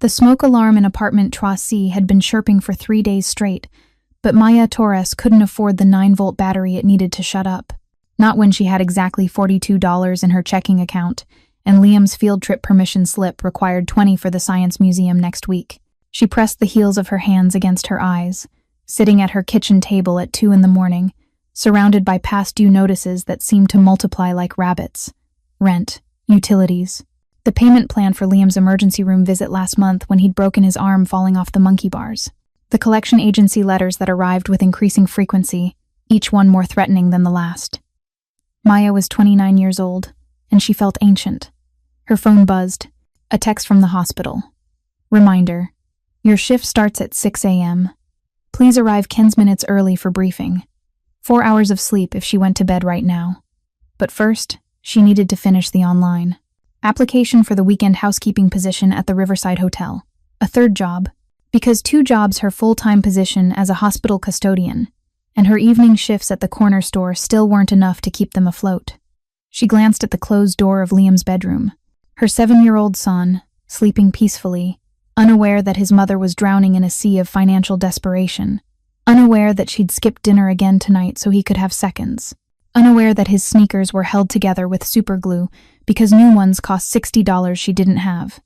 The smoke alarm in apartment Trois had been chirping for 3 days straight, but Maya Torres couldn't afford the 9-volt battery it needed to shut up. Not when she had exactly $42 in her checking account, and Liam's field trip permission slip required $20 for the Science Museum next week. She pressed the heels of her hands against her eyes, sitting at her kitchen table at 2 in the morning, surrounded by past due notices that seemed to multiply like rabbits. Rent, utilities. The payment plan for Liam's emergency room visit last month when he'd broken his arm falling off the monkey bars. The collection agency letters that arrived with increasing frequency, each one more threatening than the last. Maya was 29 years old, and she felt ancient. Her phone buzzed. A text from the hospital. Reminder: your shift starts at 6 a.m. Please arrive 10 minutes early for briefing. 4 hours of sleep if she went to bed right now. But first, she needed to finish the online application for the weekend housekeeping position at the Riverside Hotel. A third job, because 2 jobs, her full-time position as a hospital custodian, and her evening shifts at the corner store still weren't enough to keep them afloat. She glanced at the closed door of Liam's bedroom. Her 7-year-old son, sleeping peacefully, unaware that his mother was drowning in a sea of financial desperation, unaware that she'd skip dinner again tonight so he could have seconds, unaware that his sneakers were held together with superglue because new ones cost $60 she didn't have.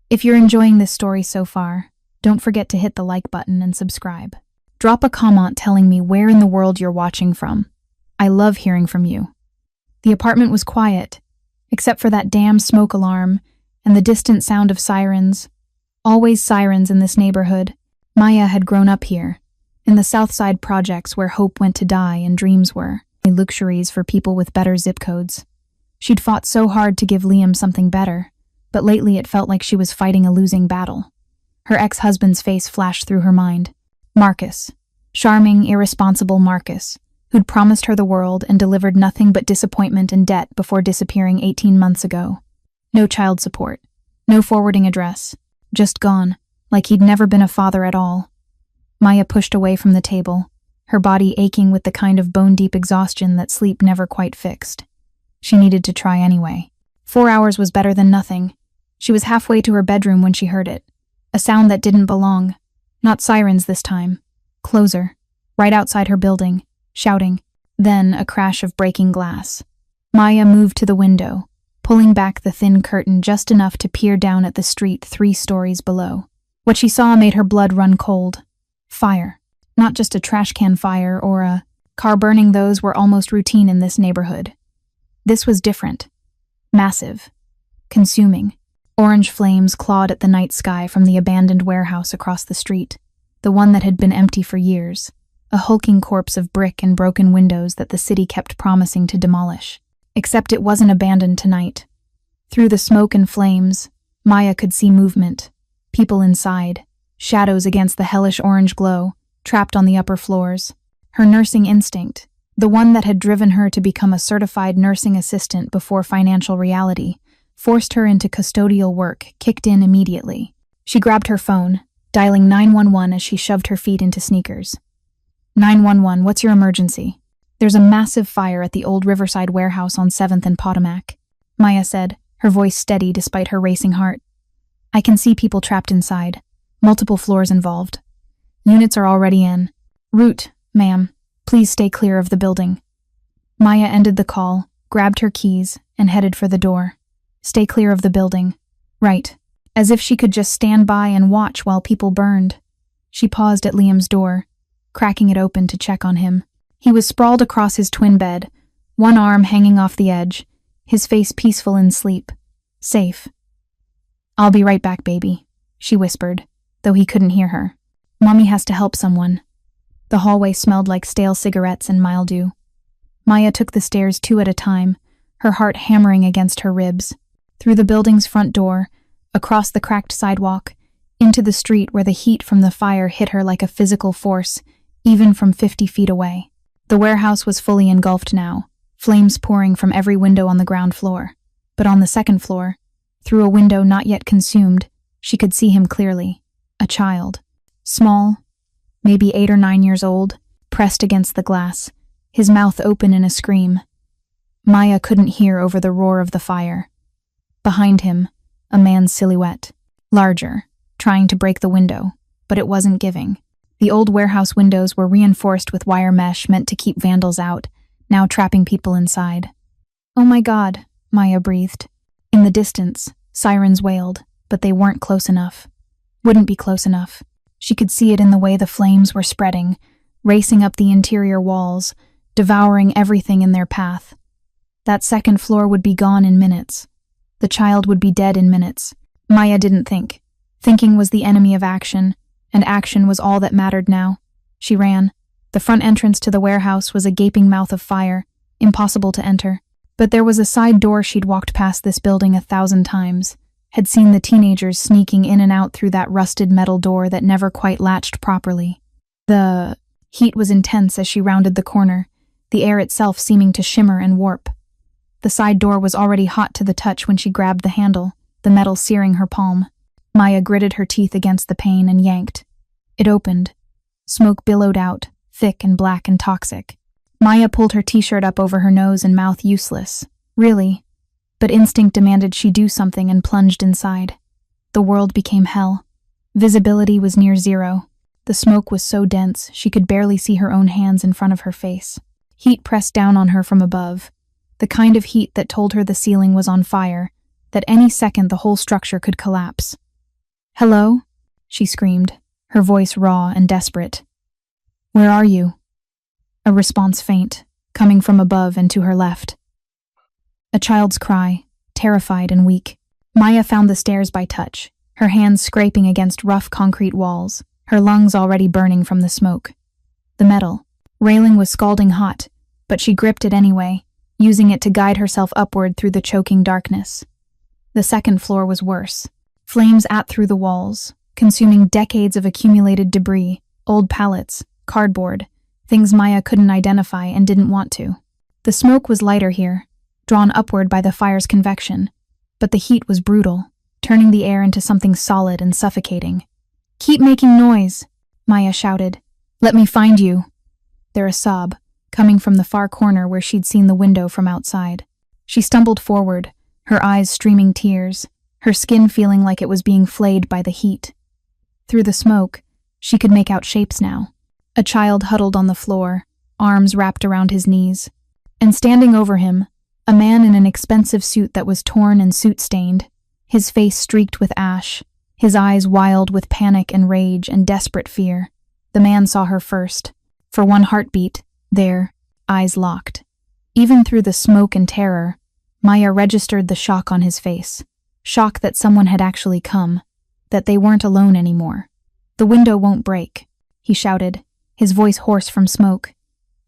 If you're enjoying this story so far, don't forget to hit the like button and subscribe. Drop a comment telling me where in the world you're watching from. I love hearing from you. The apartment was quiet, except for that damn smoke alarm and the distant sound of sirens. Always sirens in this neighborhood. Maya had grown up here, in the Southside projects where hope went to die and dreams were luxuries for people with better zip codes. She'd fought so hard to give Liam something better, but lately it felt like she was fighting a losing battle. Her ex-husband's face flashed through her mind. Marcus. Charming, irresponsible Marcus, who'd promised her the world and delivered nothing but disappointment and debt before disappearing 18 months ago. No child support. No forwarding address. Just gone, like he'd never been a father at all. Maya pushed away from the table, her body aching with the kind of bone-deep exhaustion that sleep never quite fixed. She needed to try anyway. 4 hours was better than nothing. She was halfway to her bedroom when she heard it. A sound that didn't belong. Not sirens this time. Closer. Right outside her building. Shouting. Then a crash of breaking glass. Maya moved to the window, pulling back the thin curtain just enough to peer down at the street 3 stories below. What she saw made her blood run cold. Fire. Not just a trash can fire or a car burning. Those were almost routine in this neighborhood. This was different. Massive. Consuming. Orange flames clawed at the night sky from the abandoned warehouse across the street, the one that had been empty for years, a hulking corpse of brick and broken windows that the city kept promising to demolish. Except it wasn't abandoned tonight. Through the smoke and flames, Maya could see movement, people inside, shadows against the hellish orange glow, trapped on the upper floors. Her nursing instinct, the one that had driven her to become a certified nursing assistant before financial reality, forced her into custodial work, kicked in immediately. She grabbed her phone, dialing 911 as she shoved her feet into sneakers. 911, what's your emergency? There's a massive fire at the old Riverside warehouse on 7th and Potomac, Maya said, her voice steady despite her racing heart. I can see people trapped inside. Multiple floors involved. Units are already in. Route, ma'am. Please stay clear of the building. Maya ended the call, grabbed her keys, and headed for the door. Stay clear of the building. Right. As if she could just stand by and watch while people burned. She paused at Liam's door, cracking it open to check on him. He was sprawled across his twin bed, one arm hanging off the edge, his face peaceful in sleep. Safe. I'll be right back, baby, she whispered, though he couldn't hear her. Mommy has to help someone. The hallway smelled like stale cigarettes and mildew. Maya took the stairs 2 at a time, her heart hammering against her ribs. Through the building's front door, across the cracked sidewalk, into the street where the heat from the fire hit her like a physical force, even from 50 feet away. The warehouse was fully engulfed now, flames pouring from every window on the ground floor. But on the second floor, through a window not yet consumed, she could see him clearly. A child. Small, maybe 8 or 9 years old, pressed against the glass, his mouth open in a scream. Maya couldn't hear over the roar of the fire. Behind him, a man's silhouette. Larger, trying to break the window, but it wasn't giving. The old warehouse windows were reinforced with wire mesh meant to keep vandals out, now trapping people inside. "Oh my God," Maya breathed. In the distance, sirens wailed, but they weren't close enough. Wouldn't be close enough. She could see it in the way the flames were spreading, racing up the interior walls, devouring everything in their path. That second floor would be gone in minutes. The child would be dead in minutes. Maya didn't think. Thinking was the enemy of action, and action was all that mattered now. She ran. The front entrance to the warehouse was a gaping mouth of fire, impossible to enter. But there was a side door. She'd walked past this building 1,000 times, had seen the teenagers sneaking in and out through that rusted metal door that never quite latched properly. The heat was intense as she rounded the corner, the air itself seeming to shimmer and warp. The side door was already hot to the touch when she grabbed the handle, the metal searing her palm. Maya gritted her teeth against the pane and yanked. It opened. Smoke billowed out, thick and black and toxic. Maya pulled her t-shirt up over her nose and mouth, useless. Really. But instinct demanded she do something and plunged inside. The world became hell. Visibility was near zero. The smoke was so dense she could barely see her own hands in front of her face. Heat pressed down on her from above. The kind of heat that told her the ceiling was on fire, that any second the whole structure could collapse. "Hello?" she screamed, her voice raw and desperate. "Where are you?" A response faint, coming from above and to her left. A child's cry, terrified and weak. Maya found the stairs by touch, her hands scraping against rough concrete walls, her lungs already burning from the smoke. The metal railing was scalding hot, but she gripped it anyway, using it to guide herself upward through the choking darkness. The second floor was worse. Flames ate through the walls, consuming decades of accumulated debris, old pallets, cardboard, things Maya couldn't identify and didn't want to. The smoke was lighter here, drawn upward by the fire's convection, but the heat was brutal, turning the air into something solid and suffocating. "Keep making noise," Maya shouted. "Let me find you." There a sob, coming from the far corner where she'd seen the window from outside. She stumbled forward, her eyes streaming tears, her skin feeling like it was being flayed by the heat. Through the smoke, she could make out shapes now. A child huddled on the floor, arms wrapped around his knees. And standing over him, a man in an expensive suit that was torn and soot-stained, his face streaked with ash, his eyes wild with panic and rage and desperate fear. The man saw her first. For one heartbeat, there, eyes locked. Even through the smoke and terror, Maya registered the shock on his face. Shock that someone had actually come, that they weren't alone anymore. "The window won't break," he shouted, his voice hoarse from smoke.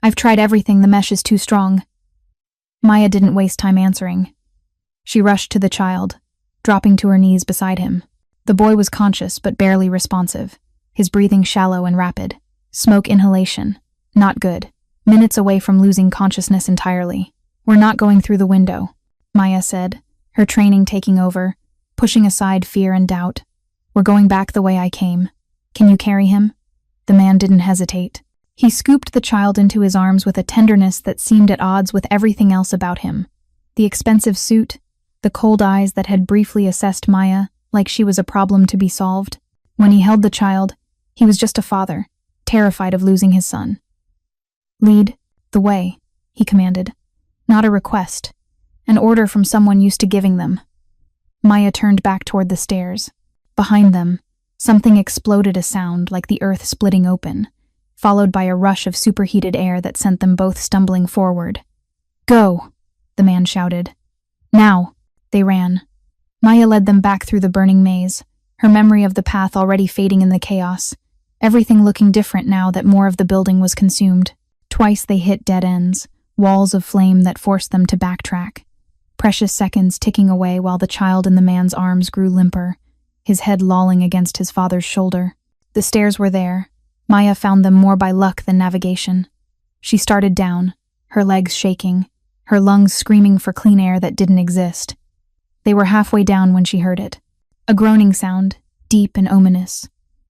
"I've tried everything, the mesh is too strong." Maya didn't waste time answering. She rushed to the child, dropping to her knees beside him. The boy was conscious but barely responsive, his breathing shallow and rapid. Smoke inhalation. Not good. Minutes away from losing consciousness entirely. "We're not going through the window," Maya said, her training taking over, pushing aside fear and doubt. "We're going back the way I came. Can you carry him?" The man didn't hesitate. He scooped the child into his arms with a tenderness that seemed at odds with everything else about him. The expensive suit, the cold eyes that had briefly assessed Maya like she was a problem to be solved. When he held the child, he was just a father, terrified of losing his son. "Lead the way," he commanded. Not a request, an order from someone used to giving them. Maya turned back toward the stairs. Behind them, something exploded, a sound like the earth splitting open, followed by a rush of superheated air that sent them both stumbling forward. "Go," the man shouted. "Now." They ran. Maya led them back through the burning maze, her memory of the path already fading in the chaos, everything looking different now that more of the building was consumed. Twice they hit dead ends, walls of flame that forced them to backtrack. Precious seconds ticking away while the child in the man's arms grew limper, his head lolling against his father's shoulder. The stairs were there. Maya found them more by luck than navigation. She started down, her legs shaking, her lungs screaming for clean air that didn't exist. They were halfway down when she heard it. A groaning sound, deep and ominous.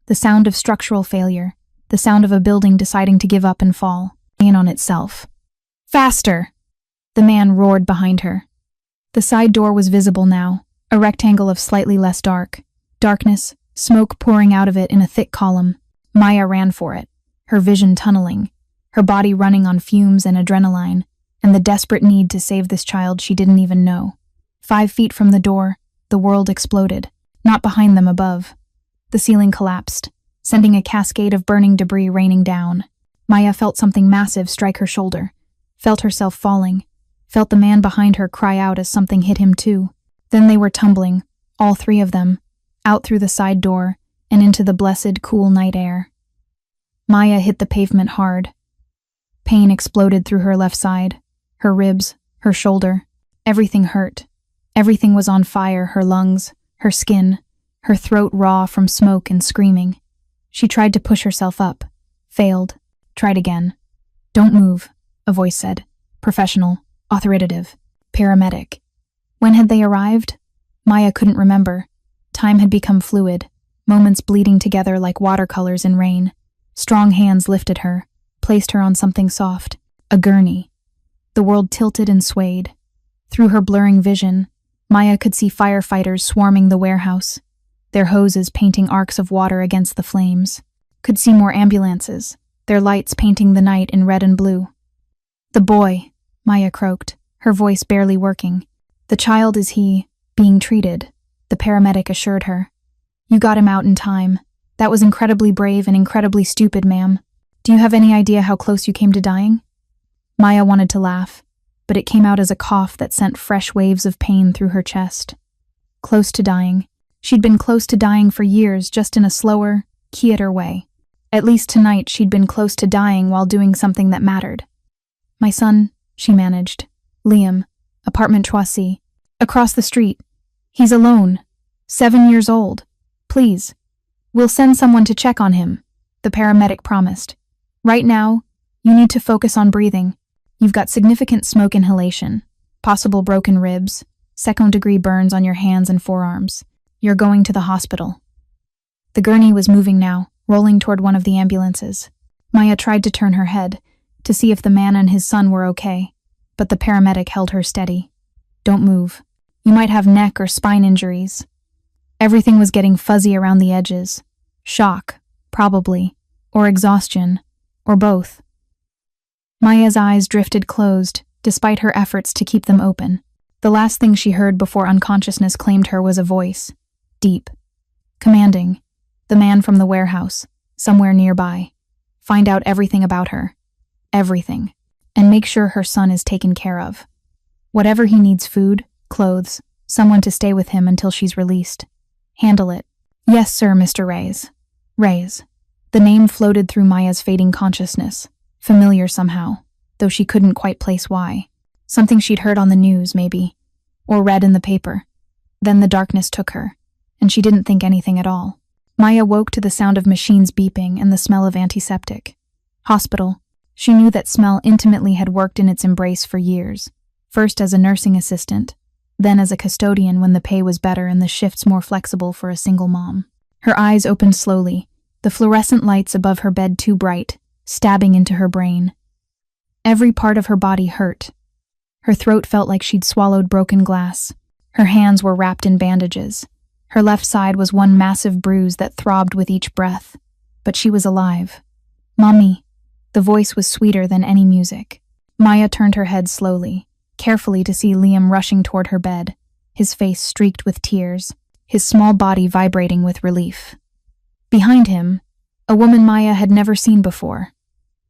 The sound of structural failure, the sound of a building deciding to give up and fall in on itself. "Faster!" The man roared behind her. The side door was visible now, a rectangle of slightly less darkness, smoke pouring out of it in a thick column. Maya ran for it, her vision tunneling, her body running on fumes and adrenaline, and the desperate need to save this child she didn't even know. 5 feet from the door, the world exploded, not behind them, above. The ceiling collapsed, sending a cascade of burning debris raining down. Maya felt something massive strike her shoulder, felt herself falling, felt the man behind her cry out as something hit him too. Then they were tumbling, all 3 of them, out through the side door and into the blessed, cool night air. Maya hit the pavement hard. Pain exploded through her left side, her ribs, her shoulder. Everything hurt. Everything was on fire, her lungs, her skin, her throat raw from smoke and screaming. She tried to push herself up, failed, tried again. "Don't move," a voice said. Professional, authoritative, paramedic. When had they arrived? Maya couldn't remember. Time had become fluid, moments bleeding together like watercolors in rain. Strong hands lifted her, placed her on something soft, a gurney. The world tilted and swayed. Through her blurring vision, Maya could see firefighters swarming the warehouse, their hoses painting arcs of water against the flames. Could see more ambulances, their lights painting the night in red and blue. "The boy," Maya croaked, her voice barely working. "The child is he, being treated," the paramedic assured her. "You got him out in time. That was incredibly brave and incredibly stupid, ma'am. Do you have any idea how close you came to dying?" Maya wanted to laugh, but it came out as a cough that sent fresh waves of pain through her chest. Close to dying. She'd been close to dying for years, just in a slower, quieter way. At least tonight she'd been close to dying while doing something that mattered. "My son," she managed. "Liam, apartment 3C. Across the street. He's alone. 7 years old. Please. We'll send someone to check on him," the paramedic promised. "Right now, you need to focus on breathing. You've got significant smoke inhalation, possible broken ribs, second-degree burns on your hands and forearms. You're going to the hospital." The gurney was moving now, rolling toward one of the ambulances. Maya tried to turn her head, to see if the man and his son were okay, but the paramedic held her steady. "Don't move. You might have neck or spine injuries." Everything was getting fuzzy around the edges. Shock, probably, or exhaustion, or both. Maya's eyes drifted closed, despite her efforts to keep them open. The last thing she heard before unconsciousness claimed her was a voice. Deep. Commanding. The man from the warehouse, somewhere nearby. Find out everything about her. Everything. And make sure her son is taken care of. Whatever he needs, food, clothes, someone to stay with him until she's released. Handle it. "Yes, sir, Mr. Reyes." Reyes. The name floated through Maya's fading consciousness. Familiar somehow, though she couldn't quite place why. Something she'd heard on the news, maybe. Or read in the paper. Then the darkness took her, and she didn't think anything at all. Maya woke to the sound of machines beeping and the smell of antiseptic. Hospital. She knew that smell intimately had worked in its embrace for years. First as a nursing assistant, then as a custodian when the pay was better and the shifts more flexible for a single mom. Her eyes opened slowly, the fluorescent lights above her bed too bright, stabbing into her brain. Every part of her body hurt. Her throat felt like she'd swallowed broken glass. Her hands were wrapped in bandages. Her left side was one massive bruise that throbbed with each breath. But she was alive. "Mommy." The voice was sweeter than any music. Maya turned her head slowly, carefully to see Liam rushing toward her bed, his face streaked with tears, his small body vibrating with relief. Behind him, a woman Maya had never seen before.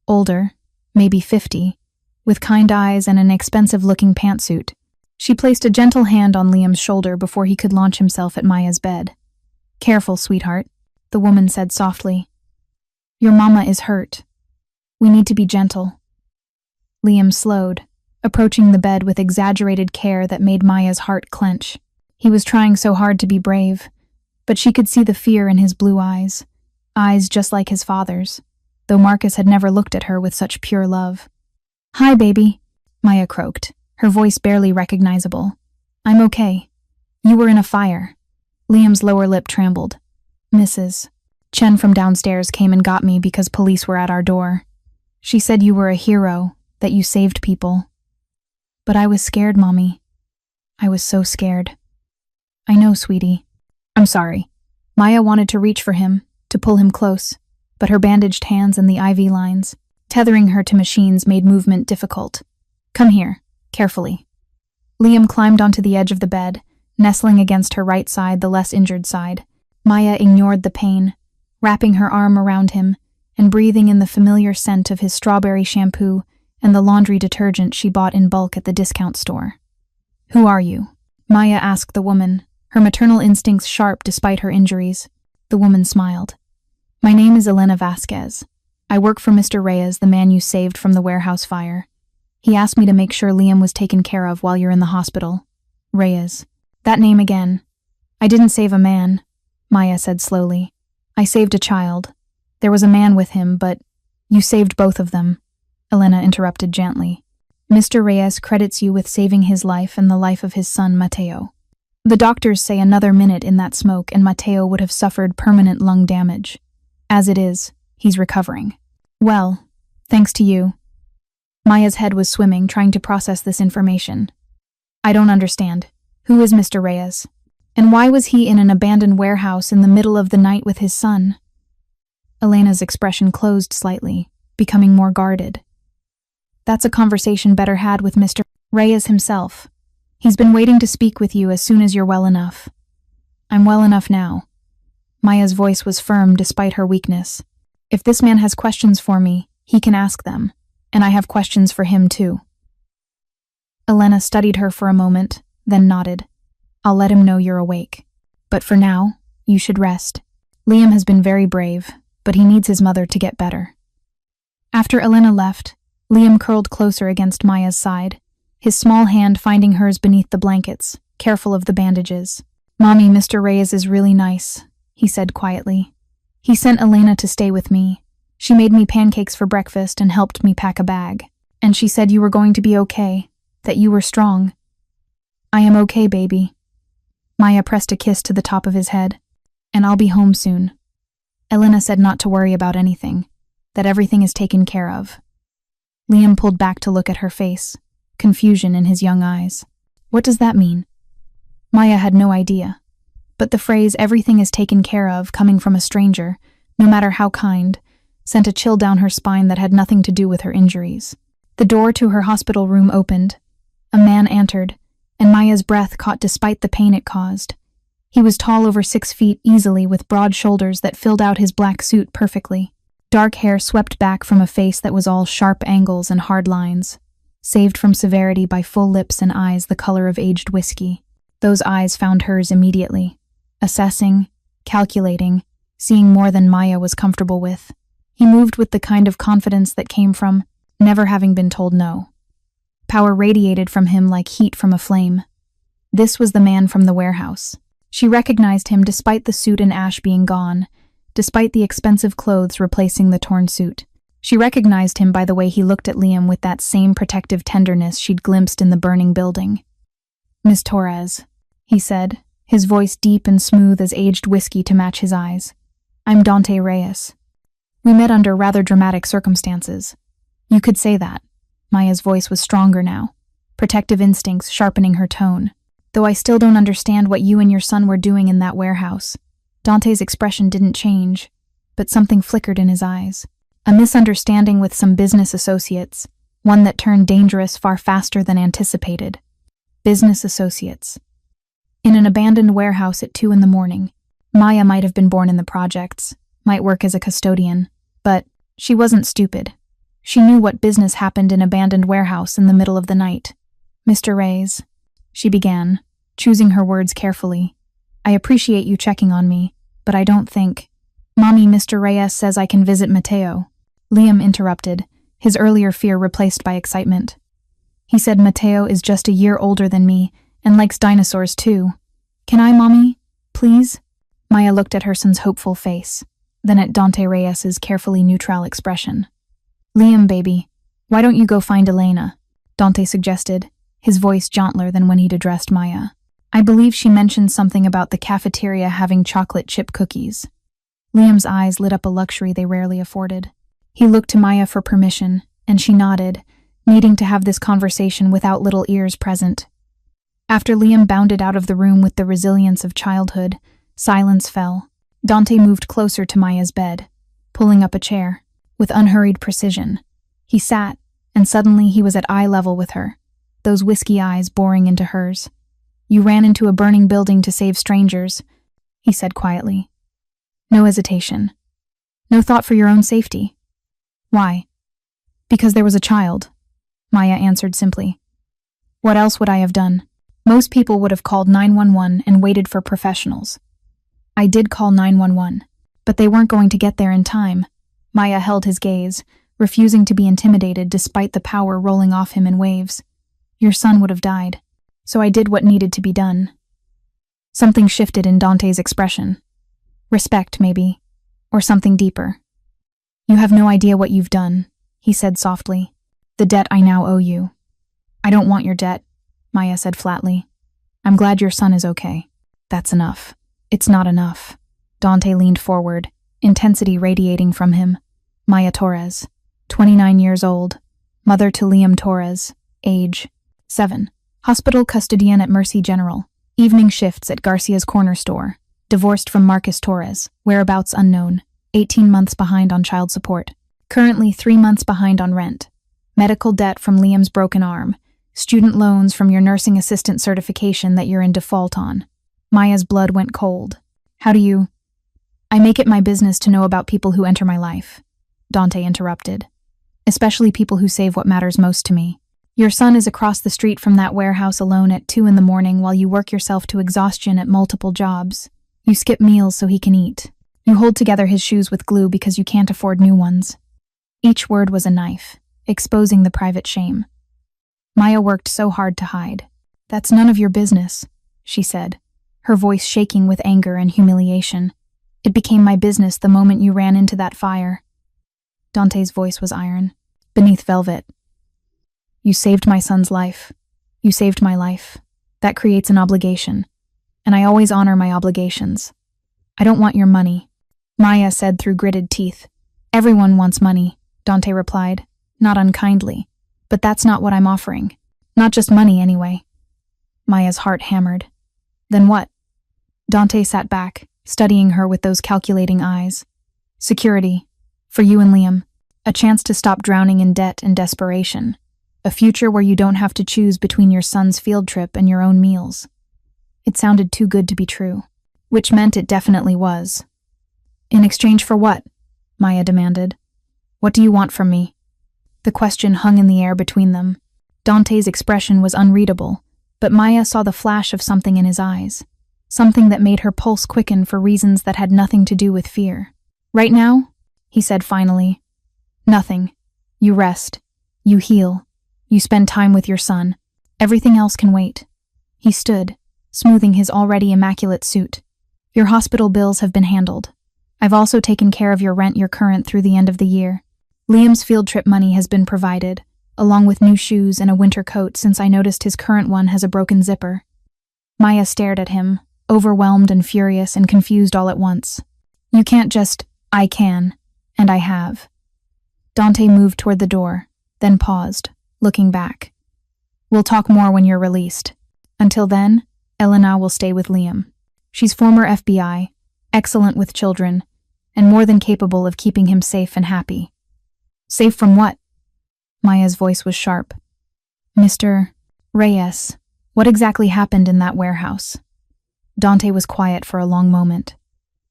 Older, maybe 50, with kind eyes and an expensive-looking pantsuit. She placed a gentle hand on Liam's shoulder before he could launch himself at Maya's bed. "Careful, sweetheart," the woman said softly. "Your mama is hurt. We need to be gentle." Liam slowed, approaching the bed with exaggerated care that made Maya's heart clench. He was trying so hard to be brave, but she could see the fear in his blue eyes just like his father's, though Marcus had never looked at her with such pure love. "Hi, baby," Maya croaked, her voice barely recognizable. "I'm okay. You were in a fire." Liam's lower lip trembled. "Mrs. Chen from downstairs came and got me because police were at our door. She said you were a hero, that you saved people. But I was scared, Mommy. I was so scared." "I know, sweetie. I'm sorry." Maya wanted to reach for him, to pull him close, but her bandaged hands and the IV lines, tethering her to machines, made movement difficult. "Come here, carefully." Liam climbed onto the edge of the bed, nestling against her right side, the less injured side. Maya ignored the pain, wrapping her arm around him and breathing in the familiar scent of his strawberry shampoo and the laundry detergent she bought in bulk at the discount store. "Who are you?" Maya asked the woman, her maternal instincts sharp despite her injuries. The woman smiled. "My name is Elena Vasquez. I work for Mr. Reyes, the man you saved from the warehouse fire. He asked me to make sure Liam was taken care of while you're in the hospital." Reyes. That name again. "I didn't save a man," Maya said slowly. "I saved a child. There was a man with him, but you saved both of them," Elena interrupted gently. "Mr. Reyes credits you with saving his life and the life of his son, Mateo. The doctors say another minute in that smoke and Mateo would have suffered permanent lung damage. As it is, he's recovering. Well, thanks to you." Maya's head was swimming, trying to process this information. "I don't understand. Who is Mr. Reyes? And why was he in an abandoned warehouse in the middle of the night with his son?" Elena's expression closed slightly, becoming more guarded. "That's a conversation better had with Mr. Reyes himself. He's been waiting to speak with you as soon as you're well enough." "I'm well enough now." Maya's voice was firm despite her weakness. "If this man has questions for me, he can ask them, and I have questions for him too." Elena studied her for a moment, then nodded. "I'll let him know you're awake. But for now, you should rest. Liam has been very brave, but he needs his mother to get better." After Elena left, Liam curled closer against Maya's side, his small hand finding hers beneath the blankets, careful of the bandages. "Mommy, Mr. Reyes is really nice," he said quietly. "He sent Elena to stay with me. She made me pancakes for breakfast and helped me pack a bag. And she said you were going to be okay, that you were strong." "I am okay, baby." Maya pressed a kiss to the top of his head. "And I'll be home soon." Elena said not to worry about anything, that everything is taken care of. Liam pulled back to look at her face, confusion in his young eyes. What does that mean? Maya had no idea, but the phrase "everything is taken care of" coming from a stranger, no matter how kind, sent a chill down her spine that had nothing to do with her injuries. The door to her hospital room opened. A man entered, and Maya's breath caught despite the pain it caused. He was tall, over 6 feet easily, with broad shoulders that filled out his black suit perfectly. Dark hair swept back from a face that was all sharp angles and hard lines, saved from severity by full lips and eyes the color of aged whiskey. Those eyes found hers immediately, assessing, calculating, seeing more than Maya was comfortable with. He moved with the kind of confidence that came from never having been told no. Power radiated from him like heat from a flame. This was the man from the warehouse. She recognized him despite the suit and ash being gone, despite the expensive clothes replacing the torn suit. She recognized him by the way he looked at Liam with that same protective tenderness she'd glimpsed in the burning building. "Miss Torres," he said, his voice deep and smooth as aged whiskey to match his eyes. "I'm Dante Reyes. We met under rather dramatic circumstances." "You could say that." Maya's voice was stronger now, protective instincts sharpening her tone. "Though I still don't understand what you and your son were doing in that warehouse." Dante's expression didn't change, but something flickered in his eyes. A misunderstanding with some business associates, one that turned dangerous far faster than anticipated. Business associates. In an abandoned warehouse at 2 a.m. Maya might have been born in the projects, might work as a custodian, but she wasn't stupid. She knew what business happened in abandoned warehouse in the middle of the night. "Mr. Reyes," she began, choosing her words carefully. "I appreciate you checking on me, but I don't think—" "Mommy, Mr. Reyes says I can visit Mateo." Liam interrupted, his earlier fear replaced by excitement. "He said Mateo is just a year older than me and likes dinosaurs too. Can I, Mommy? Please?" Maya looked at her son's hopeful face, then at Dante Reyes's carefully neutral expression. "Liam, baby, why don't you go find Elena?" Dante suggested, his voice gentler than when he'd addressed Maya. "I believe she mentioned something about the cafeteria having chocolate chip cookies." Liam's eyes lit up a luxury they rarely afforded. He looked to Maya for permission, and she nodded, needing to have this conversation without little ears present. After Liam bounded out of the room with the resilience of childhood, silence fell, Dante moved closer to Maya's bed, pulling up a chair. With unhurried precision, he sat, and suddenly he was at eye level with her, those whiskey eyes boring into hers. "You ran into a burning building to save strangers," he said quietly. No hesitation. No thought for your own safety. Why? Because there was a child, Maya answered simply. What else would I have done? Most people would have called 911 and waited for professionals. I did call 911, but they weren't going to get there in time. Maya held his gaze, refusing to be intimidated despite the power rolling off him in waves. Your son would have died, so I did what needed to be done. Something shifted in Dante's expression. Respect, maybe, or something deeper. You have no idea what you've done, he said softly. The debt I now owe you. I don't want your debt, Maya said flatly. I'm glad your son is okay. That's enough. It's not enough. Dante leaned forward, intensity radiating from him. Maya Torres, 29 years old, mother to Liam Torres, age 7. Hospital custodian at Mercy General, evening shifts at Garcia's corner store, divorced from Marcus Torres, whereabouts unknown, 18 months behind on child support, currently 3 months behind on rent, medical debt from Liam's broken arm, student loans from your nursing assistant certification that you're in default on. Maya's blood went cold. How do you... I make it my business to know about people who enter my life, Dante interrupted. Especially people who save what matters most to me. Your son is across the street from that warehouse alone at 2 a.m. while you work yourself to exhaustion at multiple jobs. You skip meals so he can eat. You hold together his shoes with glue because you can't afford new ones. Each word was a knife, exposing the private shame. Maya worked so hard to hide. That's none of your business, she said, her voice shaking with anger and humiliation. It became my business the moment you ran into that fire. Dante's voice was iron, beneath velvet. You saved my son's life. You saved my life. That creates an obligation. And I always honor my obligations. I don't want your money, Maya said through gritted teeth. Everyone wants money, Dante replied, not unkindly. But that's not what I'm offering. Not just money, anyway. Maya's heart hammered. Then what? Dante sat back, studying her with those calculating eyes. Security. For you and Liam. A chance to stop drowning in debt and desperation. A future where you don't have to choose between your son's field trip and your own meals. It sounded too good to be true, which meant it definitely was. In exchange for what? Maya demanded. What do you want from me? The question hung in the air between them. Dante's expression was unreadable, but Maya saw the flash of something in his eyes. Something that made her pulse quicken for reasons that had nothing to do with fear. Right now, he said finally. Nothing. You rest. You heal. You spend time with your son. Everything else can wait. He stood, smoothing his already immaculate suit. Your hospital bills have been handled. I've also taken care of your rent, your current through the end of the year. Liam's field trip money has been provided, along with new shoes and a winter coat since I noticed his current one has a broken zipper. Maya stared at him, overwhelmed and furious and confused all at once. You can't just, I can, and I have. Dante moved toward the door, then paused, looking back. We'll talk more when you're released. Until then, Elena will stay with Liam. She's former FBI, excellent with children, and more than capable of keeping him safe and happy. Safe from what? Maya's voice was sharp. Mr. Reyes, what exactly happened in that warehouse? Dante was quiet for a long moment.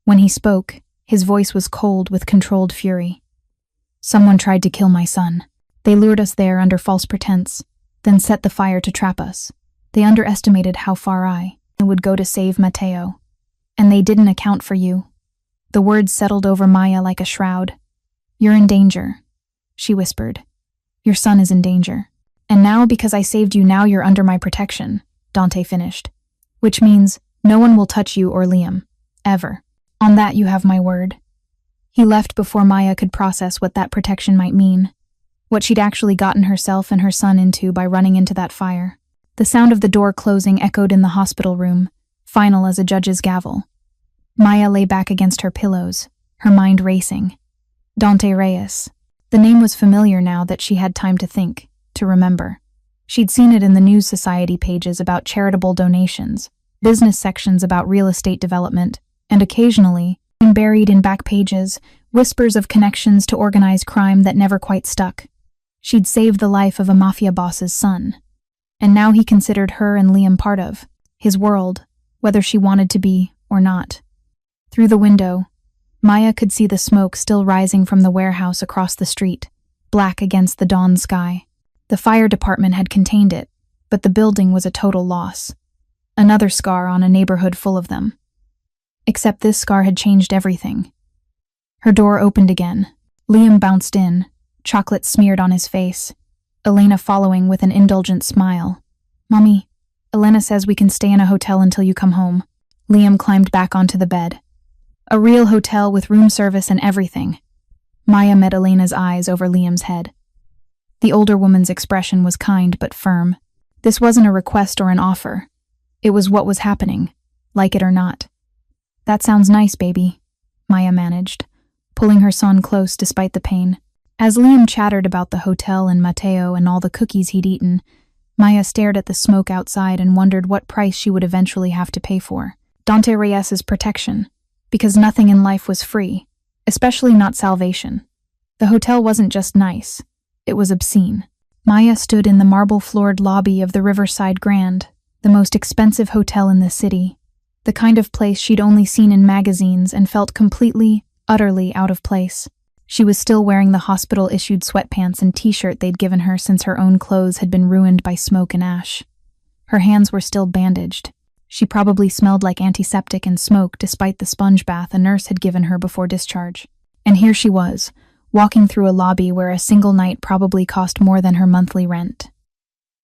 When he spoke, his voice was cold with controlled fury. Someone tried to kill my son. They lured us there under false pretense, then set the fire to trap us. They underestimated how far I would go to save Mateo. And they didn't account for you. The words settled over Maya like a shroud. You're in danger, she whispered. Your son is in danger. And now, because I saved you, now you're under my protection, Dante finished. Which means no one will touch you or Liam. Ever. On that you have my word. He left before Maya could process what that protection might mean. What she'd actually gotten herself and her son into by running into that fire. The sound of the door closing echoed in the hospital room, final as a judge's gavel. Maya lay back against her pillows, her mind racing. Dante Reyes. The name was familiar now that she had time to think, to remember. She'd seen it in the news society pages about charitable donations, business sections about real estate development, and occasionally, Information buried in back pages, whispers of connections to organized crime that never quite stuck. She'd saved the life of a mafia boss's son. And now he considered her and Liam part of his world, whether she wanted to be or not. Through the window, Maya could see the smoke still rising from the warehouse across the street, black against the dawn sky. The fire department had contained it, but the building was a total loss. Another scar on a neighborhood full of them. Except this scar had changed everything. Her door opened again. Liam bounced in, chocolate smeared on his face, Elena following with an indulgent smile. "Mommy, Elena says we can stay in a hotel until you come home." Liam climbed back onto the bed. "A real hotel with room service and everything." Maya met Elena's eyes over Liam's head. The older woman's expression was kind but firm. This wasn't a request or an offer. It was what was happening, like it or not. "That sounds nice, baby," Maya managed, pulling her son close despite the pain. As Liam chattered about the hotel and Mateo and all the cookies he'd eaten, Maya stared at the smoke outside and wondered what price she would eventually have to pay for. Dante Reyes's protection, because nothing in life was free, especially not salvation. The hotel wasn't just nice, it was obscene. Maya stood in the marble-floored lobby of the Riverside Grand, the most expensive hotel in the city, the kind of place she'd only seen in magazines and felt completely, utterly out of place. She was still wearing the hospital-issued sweatpants and t-shirt they'd given her since her own clothes had been ruined by smoke and ash. Her hands were still bandaged. She probably smelled like antiseptic and smoke despite the sponge bath a nurse had given her before discharge. And here she was, walking through a lobby where a single night probably cost more than her monthly rent.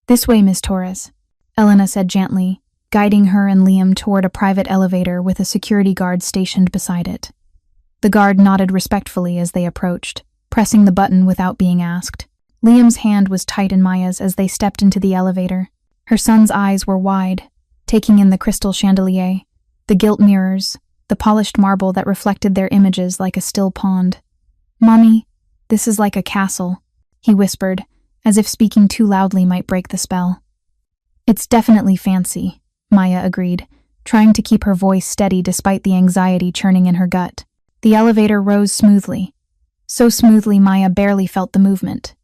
"This way, Miss Torres," Elena said gently, guiding her and Liam toward a private elevator with a security guard stationed beside it. The guard nodded respectfully as they approached, pressing the button without being asked. Liam's hand was tight in Maya's as they stepped into the elevator. Her son's eyes were wide, taking in the crystal chandelier, the gilt mirrors, the polished marble that reflected their images like a still pond. "Mommy, this is like a castle," he whispered, as if speaking too loudly might break the spell. "It's definitely fancy," Maya agreed, trying to keep her voice steady despite the anxiety churning in her gut. The elevator rose smoothly. So smoothly Maya barely felt the movement.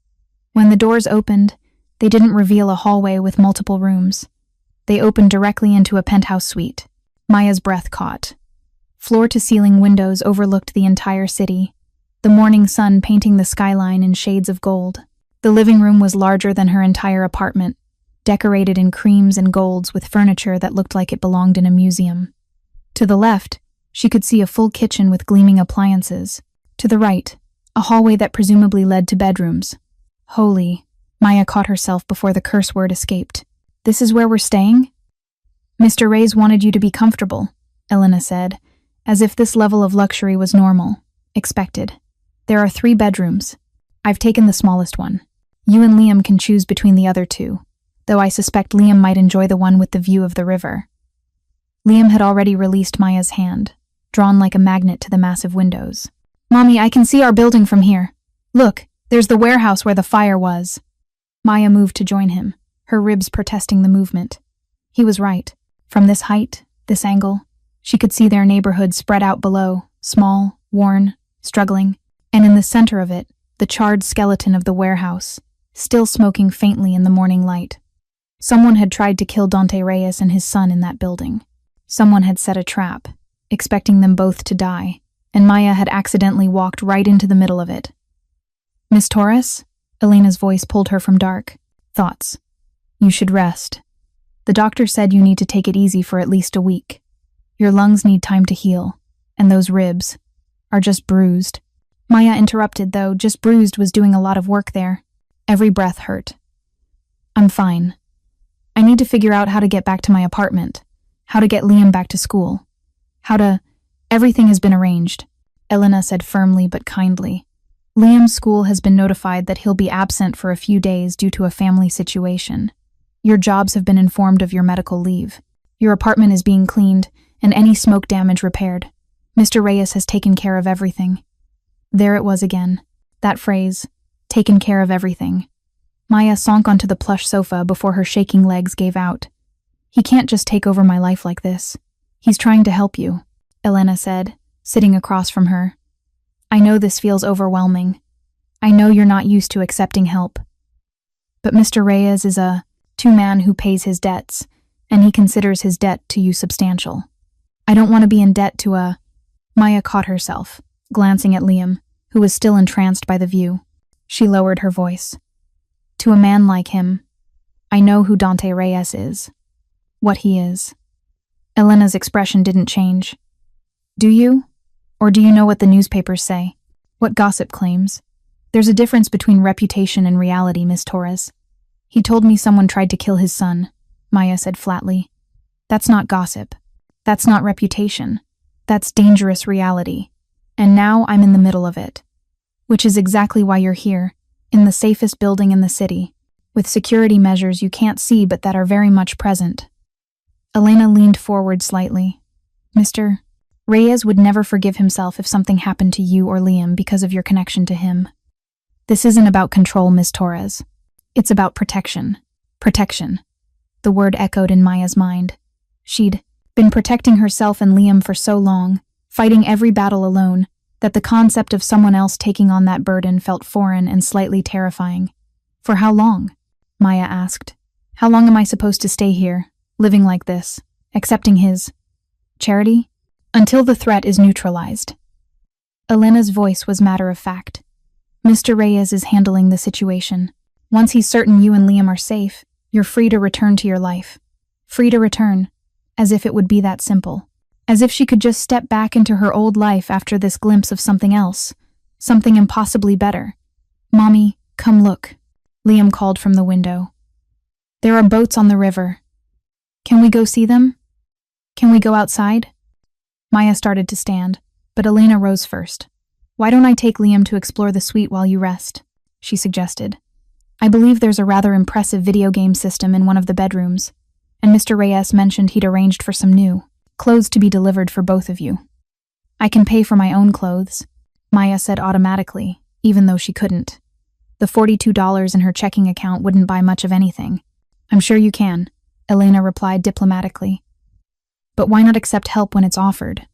When the doors opened, they didn't reveal a hallway with multiple rooms. They opened directly into a penthouse suite. Maya's breath caught. Floor-to-ceiling windows overlooked the entire city, the morning sun painting the skyline in shades of gold. The living room was larger than her entire apartment, decorated in creams and golds with furniture that looked like it belonged in a museum. To the left, she could see a full kitchen with gleaming appliances. To the right, a hallway that presumably led to bedrooms. Holy, Maya caught herself before the curse word escaped. "This is where we're staying?" "Mr. Reyes wanted you to be comfortable," Elena said, as if this level of luxury was normal, expected. "There are 3 bedrooms. I've taken the smallest one. You and Liam can choose between the other 2, though I suspect Liam might enjoy the one with the view of the river." Liam had already released Maya's hand, drawn like a magnet to the massive windows. "Mommy, I can see our building from here. Look, there's the warehouse where the fire was." Maya moved to join him, her ribs protesting the movement. He was right. From this height, this angle, she could see their neighborhood spread out below, small, worn, struggling, and in the center of it, the charred skeleton of the warehouse, still smoking faintly in the morning light. Someone had tried to kill Dante Reyes and his son in that building. Someone had set a trap, expecting them both to die, and Maya had accidentally walked right into the middle of it. "Miss Torres?" Elena's voice pulled her from dark. "Thoughts. You should rest. The doctor said you need to take it easy for at least a week. Your lungs need time to heal, and those ribs are just bruised." Maya interrupted, though just bruised was doing a lot of work there. Every breath hurt. "I'm fine. I need to figure out how to get back to my apartment, how to get Liam back to school. Everything has been arranged," Elena said firmly but kindly. "Liam's school has been notified that he'll be absent for a few days due to a family situation. Your jobs have been informed of your medical leave. Your apartment is being cleaned, and any smoke damage repaired. Mr. Reyes has taken care of everything." There it was again, that phrase, taken care of everything. Maya sank onto the plush sofa before her shaking legs gave out. "He can't just take over my life like this. He's trying to help you," Elena said, sitting across from her. I know this feels overwhelming. I know you're not used to accepting help. But Mr. Reyes is a two-man who pays his debts, and he considers his debt to you substantial. I don't want to be in debt to a... Maya caught herself, glancing at Liam, who was still entranced by the view. She lowered her voice. To a man like him, I know who Dante Reyes is. What he is. Elena's expression didn't change. Do you? Or do you know what the newspapers say? What gossip claims? There's a difference between reputation and reality, Miss Torres. He told me someone tried to kill his son, Maya said flatly. That's not gossip. That's not reputation. That's dangerous reality. And now I'm in the middle of it. Which is exactly why you're here, in the safest building in the city, with security measures you can't see but that are very much present. Elena leaned forward slightly. Mr. Reyes would never forgive himself if something happened to you or Liam because of your connection to him. This isn't about control, Miss Torres. It's about protection. Protection. The word echoed in Maya's mind. She'd been protecting herself and Liam for so long, fighting every battle alone, that the concept of someone else taking on that burden felt foreign and slightly terrifying. For how long? Maya asked. How long am I supposed to stay here, living like this, accepting his charity? Until the threat is neutralized. Elena's voice was matter-of-fact. Mr. Reyes is handling the situation. Once he's certain you and Liam are safe, you're free to return to your life. Free to return. As if it would be that simple. As if she could just step back into her old life after this glimpse of something else. Something impossibly better. Mommy, come look. Liam called from the window. There are boats on the river. Can we go see them? Can we go outside? Maya started to stand, but Elena rose first. Why don't I take Liam to explore the suite while you rest? She suggested. I believe there's a rather impressive video game system in one of the bedrooms, and Mr. Reyes mentioned he'd arranged for some new clothes to be delivered for both of you. I can pay for my own clothes, Maya said automatically, even though she couldn't. The $42 in her checking account wouldn't buy much of anything. I'm sure you can, Elena replied diplomatically. But why not accept help when it's offered?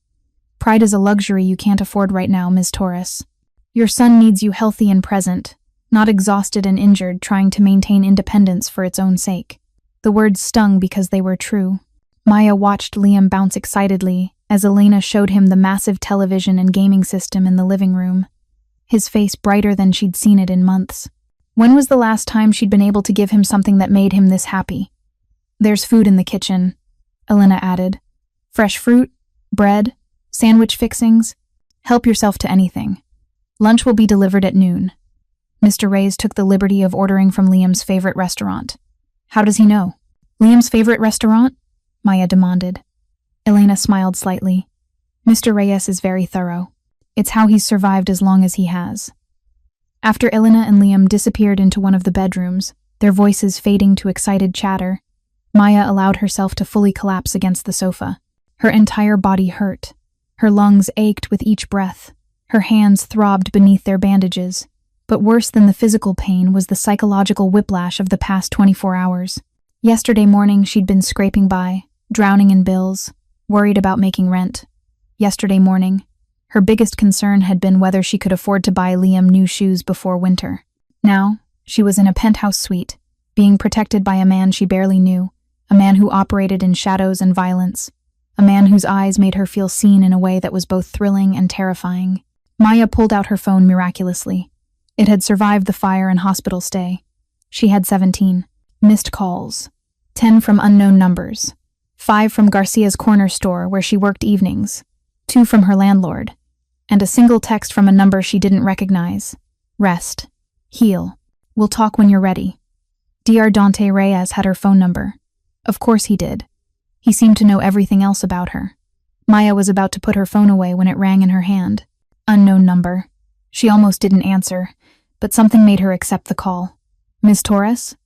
Pride is a luxury you can't afford right now, Ms. Torres. Your son needs you healthy and present, not exhausted and injured trying to maintain independence for its own sake. The words stung because they were true. Maya watched Liam bounce excitedly as Elena showed him the massive television and gaming system in the living room, his face brighter than she'd seen it in months. When was the last time she'd been able to give him something that made him this happy? There's food in the kitchen, Elena added. Fresh fruit, bread, sandwich fixings. Help yourself to anything. Lunch will be delivered at noon. Mr. Reyes took the liberty of ordering from Liam's favorite restaurant. How does he know? Liam's favorite restaurant? Maya demanded. Elena smiled slightly. Mr. Reyes is very thorough. It's how he's survived as long as he has. After Elena and Liam disappeared into one of the bedrooms, their voices fading to excited chatter, Maya allowed herself to fully collapse against the sofa. Her entire body hurt. Her lungs ached with each breath. Her hands throbbed beneath their bandages. But worse than the physical pain was the psychological whiplash of the past 24 hours. Yesterday morning, she'd been scraping by, drowning in bills, worried about making rent. Yesterday morning, her biggest concern had been whether she could afford to buy Liam new shoes before winter. Now, she was in a penthouse suite, being protected by a man she barely knew, a man who operated in shadows and violence, a man whose eyes made her feel seen in a way that was both thrilling and terrifying. Maya pulled out her phone miraculously. It had survived the fire and hospital stay. She had 17 missed calls, 10 from unknown numbers, 5 from Garcia's corner store where she worked evenings, 2 from her landlord, and a single text from a number she didn't recognize. Rest. Heal. We'll talk when you're ready. Dr. Dante Reyes had her phone number. Of course he did. He seemed to know everything else about her. Maya was about to put her phone away when it rang in her hand. Unknown number. She almost didn't answer, but something made her accept the call. Ms. Torres?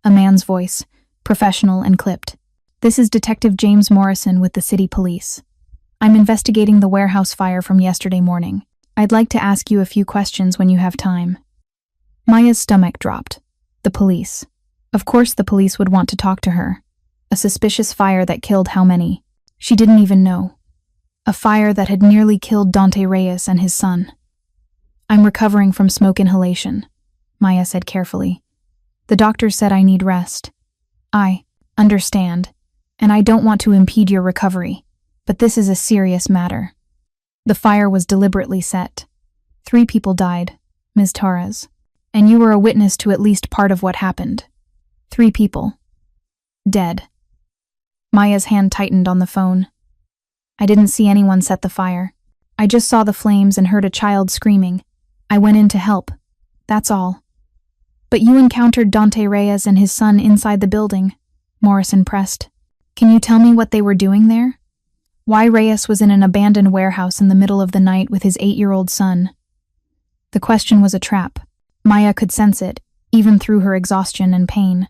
A man's voice, professional and clipped. This is Detective James Morrison with the city police. I'm investigating the warehouse fire from yesterday morning. I'd like to ask you a few questions when you have time. Maya's stomach dropped. The police. Of course the police would want to talk to her. A suspicious fire that killed how many? She didn't even know. A fire that had nearly killed Dante Reyes and his son. "I'm recovering from smoke inhalation," Maya said carefully. "The doctor said I need rest." "I understand, and I don't want to impede your recovery, but this is a serious matter." The fire was deliberately set. 3 people died, Ms. Torres, and you were a witness to at least part of what happened. 3 people. Dead. Maya's hand tightened on the phone. "I didn't see anyone set the fire. I just saw the flames and heard a child screaming. I went in to help. That's all." "But you encountered Dante Reyes and his son inside the building," Morrison pressed. "Can you tell me what they were doing there? Why Reyes was in an abandoned warehouse in the middle of the night with his 8-year-old son?" The question was a trap. Maya could sense it, even through her exhaustion and pain.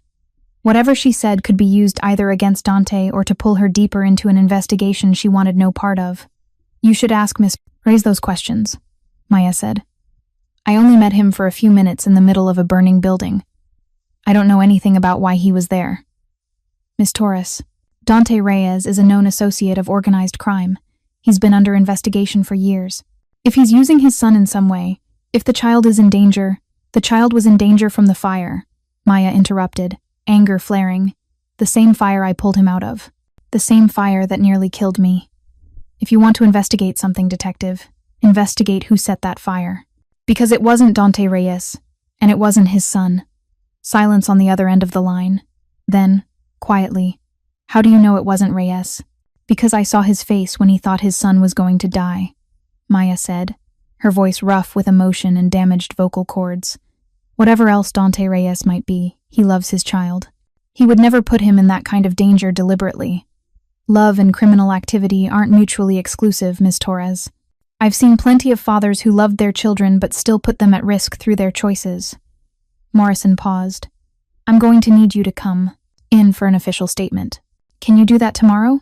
Whatever she said could be used either against Dante or to pull her deeper into an investigation she wanted no part of. "You should ask Miss Raise those questions," Maya said. "I only met him for a few minutes in the middle of a burning building. I don't know anything about why he was there." "Miss Torres, Dante Reyes is a known associate of organized crime. He's been under investigation for years. If he's using his son in some way, if the child is in danger, the child was in danger from the fire," Maya interrupted, anger flaring. "The same fire I pulled him out of. The same fire that nearly killed me. If you want to investigate something, detective, investigate who set that fire. Because it wasn't Dante Reyes, and it wasn't his son." Silence on the other end of the line. Then, quietly, "How do you know it wasn't Reyes?" "Because I saw his face when he thought his son was going to die," Maya said, her voice rough with emotion and damaged vocal cords. "Whatever else Dante Reyes might be, he loves his child. He would never put him in that kind of danger deliberately. Love and criminal activity aren't mutually exclusive, Ms. Torres. I've seen plenty of fathers who loved their children but still put them at risk through their choices." Morrison paused. "I'm going to need you to come in for an official statement. Can you do that tomorrow?"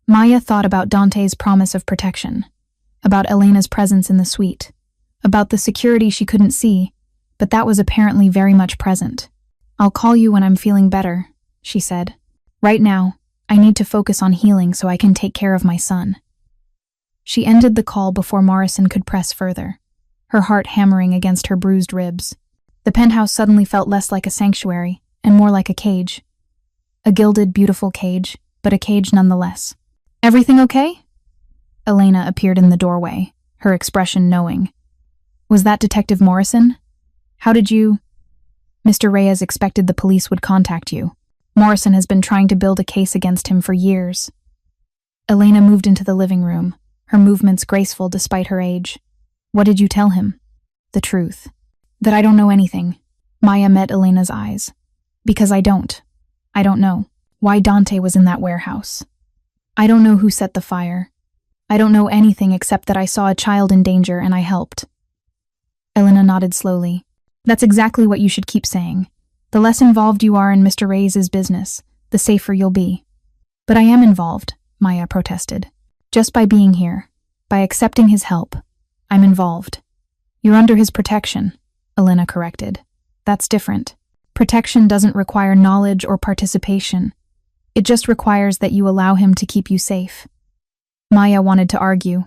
Maya thought about Dante's promise of protection, about Elena's presence in the suite, about the security she couldn't see, but that was apparently very much present. "I'll call you when I'm feeling better," she said. "Right now, I need to focus on healing so I can take care of my son." She ended the call before Morrison could press further, her heart hammering against her bruised ribs. The penthouse suddenly felt less like a sanctuary and more like a cage. A gilded, beautiful cage, but a cage nonetheless. "Everything okay?" Elena appeared in the doorway, her expression knowing. "Was that Detective Morrison? How did you—" "Mr. Reyes expected the police would contact you. Morrison has been trying to build a case against him for years." Elena moved into the living room, her movements graceful despite her age. "What did you tell him?" "The truth. That I don't know anything." Maya met Elena's eyes. "Because I don't. I don't know why Dante was in that warehouse. I don't know who set the fire. I don't know anything except that I saw a child in danger and I helped." Elena nodded slowly. "That's exactly what you should keep saying. The less involved you are in Mr. Reyes' business, the safer you'll be." "But I am involved," Maya protested. "Just by being here, by accepting his help, I'm involved." "You're under his protection," Elena corrected. "That's different. Protection doesn't require knowledge or participation. It just requires that you allow him to keep you safe." Maya wanted to argue,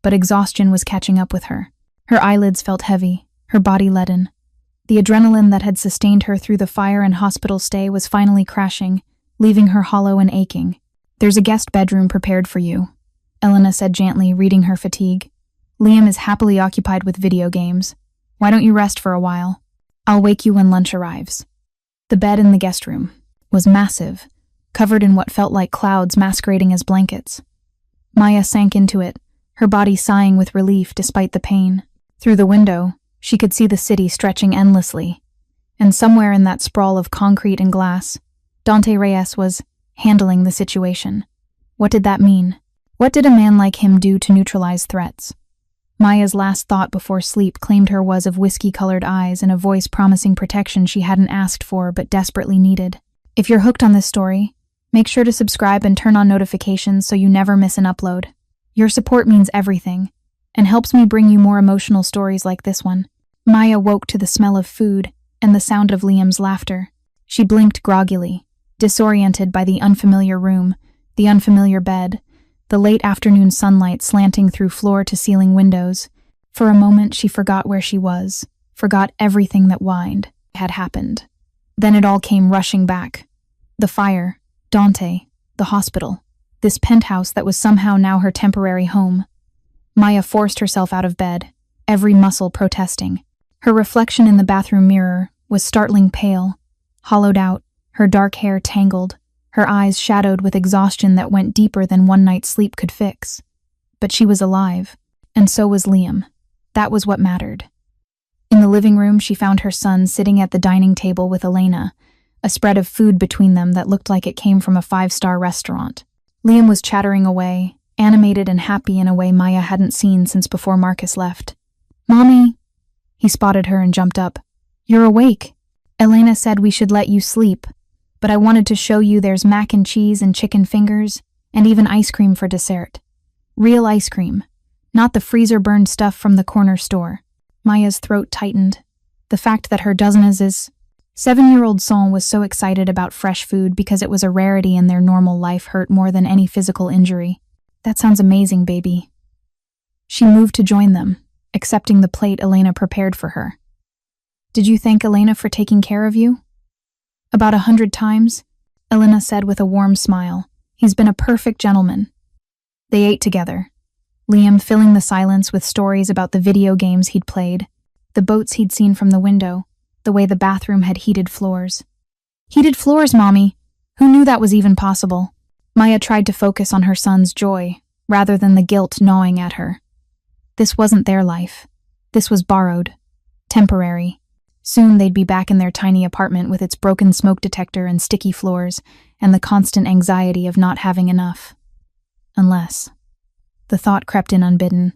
but exhaustion was catching up with her. Her eyelids felt heavy, her body leaden. The adrenaline that had sustained her through the fire and hospital stay was finally crashing, leaving her hollow and aching. "There's a guest bedroom prepared for you," Elena said gently, reading her fatigue. "Liam is happily occupied with video games. Why don't you rest for a while? I'll wake you when lunch arrives." The bed in the guest room was massive, covered in what felt like clouds masquerading as blankets. Maya sank into it, her body sighing with relief despite the pain. Through the window, she could see the city stretching endlessly, and somewhere in that sprawl of concrete and glass, Dante Reyes was handling the situation. What did that mean? What did a man like him do to neutralize threats? Maya's last thought before sleep claimed her was of whiskey-colored eyes and a voice promising protection she hadn't asked for but desperately needed. If you're hooked on this story, make sure to subscribe and turn on notifications so you never miss an upload. Your support means everything, and helps me bring you more emotional stories like this one. Maya woke to the smell of food and the sound of Liam's laughter. She blinked groggily, disoriented by the unfamiliar room, the unfamiliar bed, the late afternoon sunlight slanting through floor-to-ceiling windows. For a moment, she forgot where she was, forgot everything that had happened. Then it all came rushing back. The fire, Dante, the hospital, this penthouse that was somehow now her temporary home. Maya forced herself out of bed, every muscle protesting. Her reflection in the bathroom mirror was startling pale, hollowed out, her dark hair tangled, her eyes shadowed with exhaustion that went deeper than one night's sleep could fix. But she was alive, and so was Liam. That was what mattered. In the living room, she found her son sitting at the dining table with Elena, a spread of food between them that looked like it came from a five-star restaurant. Liam was chattering away, animated and happy in a way Maya hadn't seen since before Marcus left. "Mommy!" He spotted her and jumped up. "You're awake. Elena said we should let you sleep, but I wanted to show you there's mac and cheese and chicken fingers, and even ice cream for dessert. Real ice cream, not the freezer-burned stuff from the corner store." Maya's throat tightened. The fact that her dozen's 7-year-old son was so excited about fresh food because it was a rarity in their normal life hurt more than any physical injury. "That sounds amazing, baby." She moved to join them, accepting the plate Elena prepared for her. "Did you thank Elena for taking care of you?" "About 100 times," Elena said with a warm smile. "He's been a perfect gentleman." They ate together, Liam filling the silence with stories about the video games he'd played, the boats he'd seen from the window, the way the bathroom had heated floors. "Heated floors, Mommy! Who knew that was even possible?" Maya tried to focus on her son's joy, rather than the guilt gnawing at her. This wasn't their life. This was borrowed. Temporary. Soon they'd be back in their tiny apartment with its broken smoke detector and sticky floors, and the constant anxiety of not having enough. Unless. The thought crept in unbidden.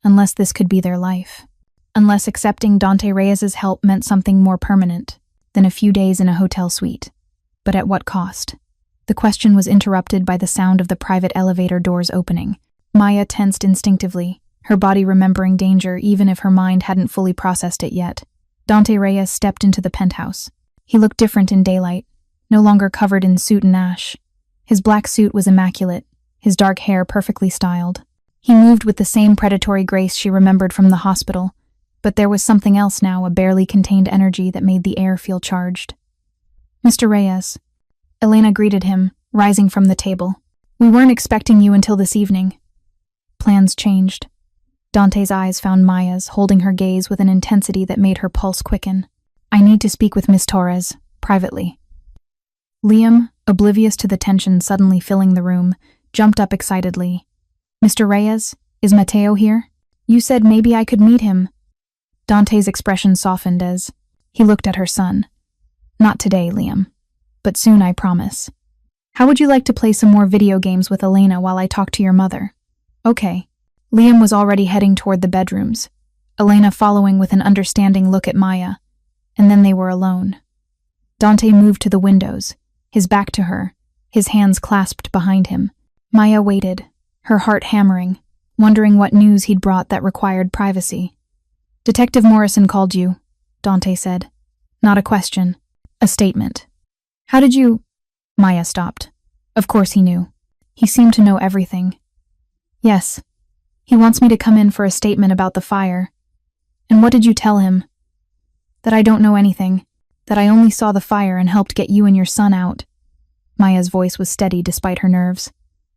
Unless this could be their life. Unless accepting Dante Reyes's help meant something more permanent than a few days in a hotel suite. But at what cost? The question was interrupted by the sound of the private elevator doors opening. Maya tensed instinctively, her body remembering danger even if her mind hadn't fully processed it yet. Dante Reyes stepped into the penthouse. He looked different in daylight, no longer covered in soot and ash. His black suit was immaculate, his dark hair perfectly styled. He moved with the same predatory grace she remembered from the hospital, but there was something else now, a barely contained energy that made the air feel charged. "Mr. Reyes." Elena greeted him, rising from the table. "We weren't expecting you until this evening." Plans changed. Dante's eyes found Maya's, holding her gaze with an intensity that made her pulse quicken. "I need to speak with Miss Torres, privately." Liam, oblivious to the tension suddenly filling the room, jumped up excitedly. "Mr. Reyes, is Mateo here? You said maybe I could meet him." Dante's expression softened as he looked at her son. "Not today, Liam. But soon, I promise. How would you like to play some more video games with Elena while I talk to your mother?" "Okay." Liam was already heading toward the bedrooms, Elena following with an understanding look at Maya, and then they were alone. Dante moved to the windows, his back to her, his hands clasped behind him. Maya waited, her heart hammering, wondering what news he'd brought that required privacy. "Detective Morrison called you," Dante said. Not a question, a statement. "How did you—" Maya stopped. Of course he knew. He seemed to know everything. "Yes. He wants me to come in for a statement about the fire." "And what did you tell him?" "That I don't know anything, that I only saw the fire and helped get you and your son out." Maya's voice was steady despite her nerves.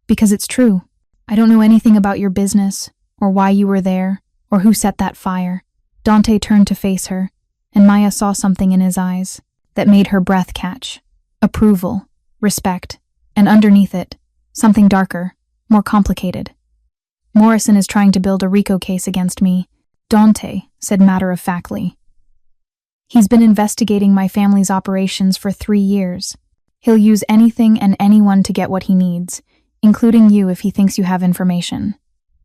"Because it's true. I don't know anything about your business, or why you were there, or who set that fire." Dante turned to face her, and Maya saw something in his eyes that made her breath catch. Approval, respect, and underneath it, something darker, more complicated. "Morrison is trying to build a RICO case against me," Dante said matter-of-factly. "He's been investigating my family's operations for 3 years. He'll use anything and anyone to get what he needs, including you if he thinks you have information."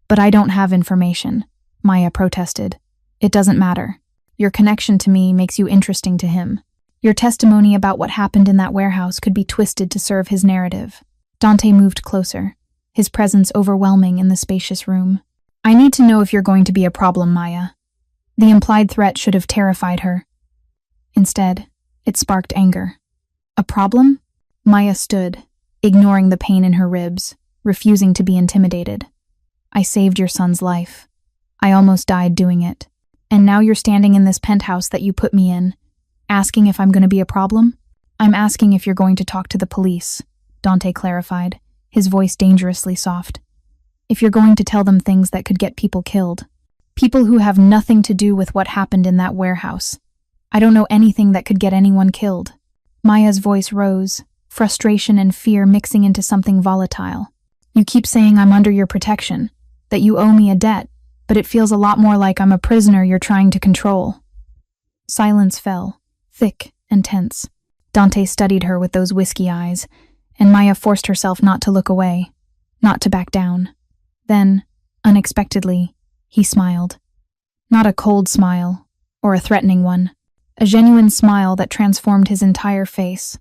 "But I don't have information," Maya protested. "It doesn't matter. Your connection to me makes you interesting to him. Your testimony about what happened in that warehouse could be twisted to serve his narrative." Dante moved closer, his presence overwhelming in the spacious room. "I need to know if you're going to be a problem, Maya." The implied threat should have terrified her. Instead, it sparked anger. "A problem?" Maya stood, ignoring the pain in her ribs. refusing to be intimidated. I saved your son's life. I almost died doing it. And now you're standing in this penthouse that you put me in, asking if I'm going to be a problem? I'm asking if you're going to talk to the police, Dante clarified, his voice dangerously soft. If you're going to tell them things that could get people killed. People who have nothing to do with what happened in that warehouse. I don't know anything that could get anyone killed. Maya's voice rose, frustration and fear mixing into something volatile. You keep saying I'm under your protection, that you owe me a debt, but it feels a lot more like I'm a prisoner you're trying to control. Silence fell, thick and tense. Dante studied her with those whiskey eyes, and Maya forced herself not to look away, not to back down. Then, unexpectedly, he smiled. Not a cold smile, or a threatening one. A genuine smile that transformed his entire face.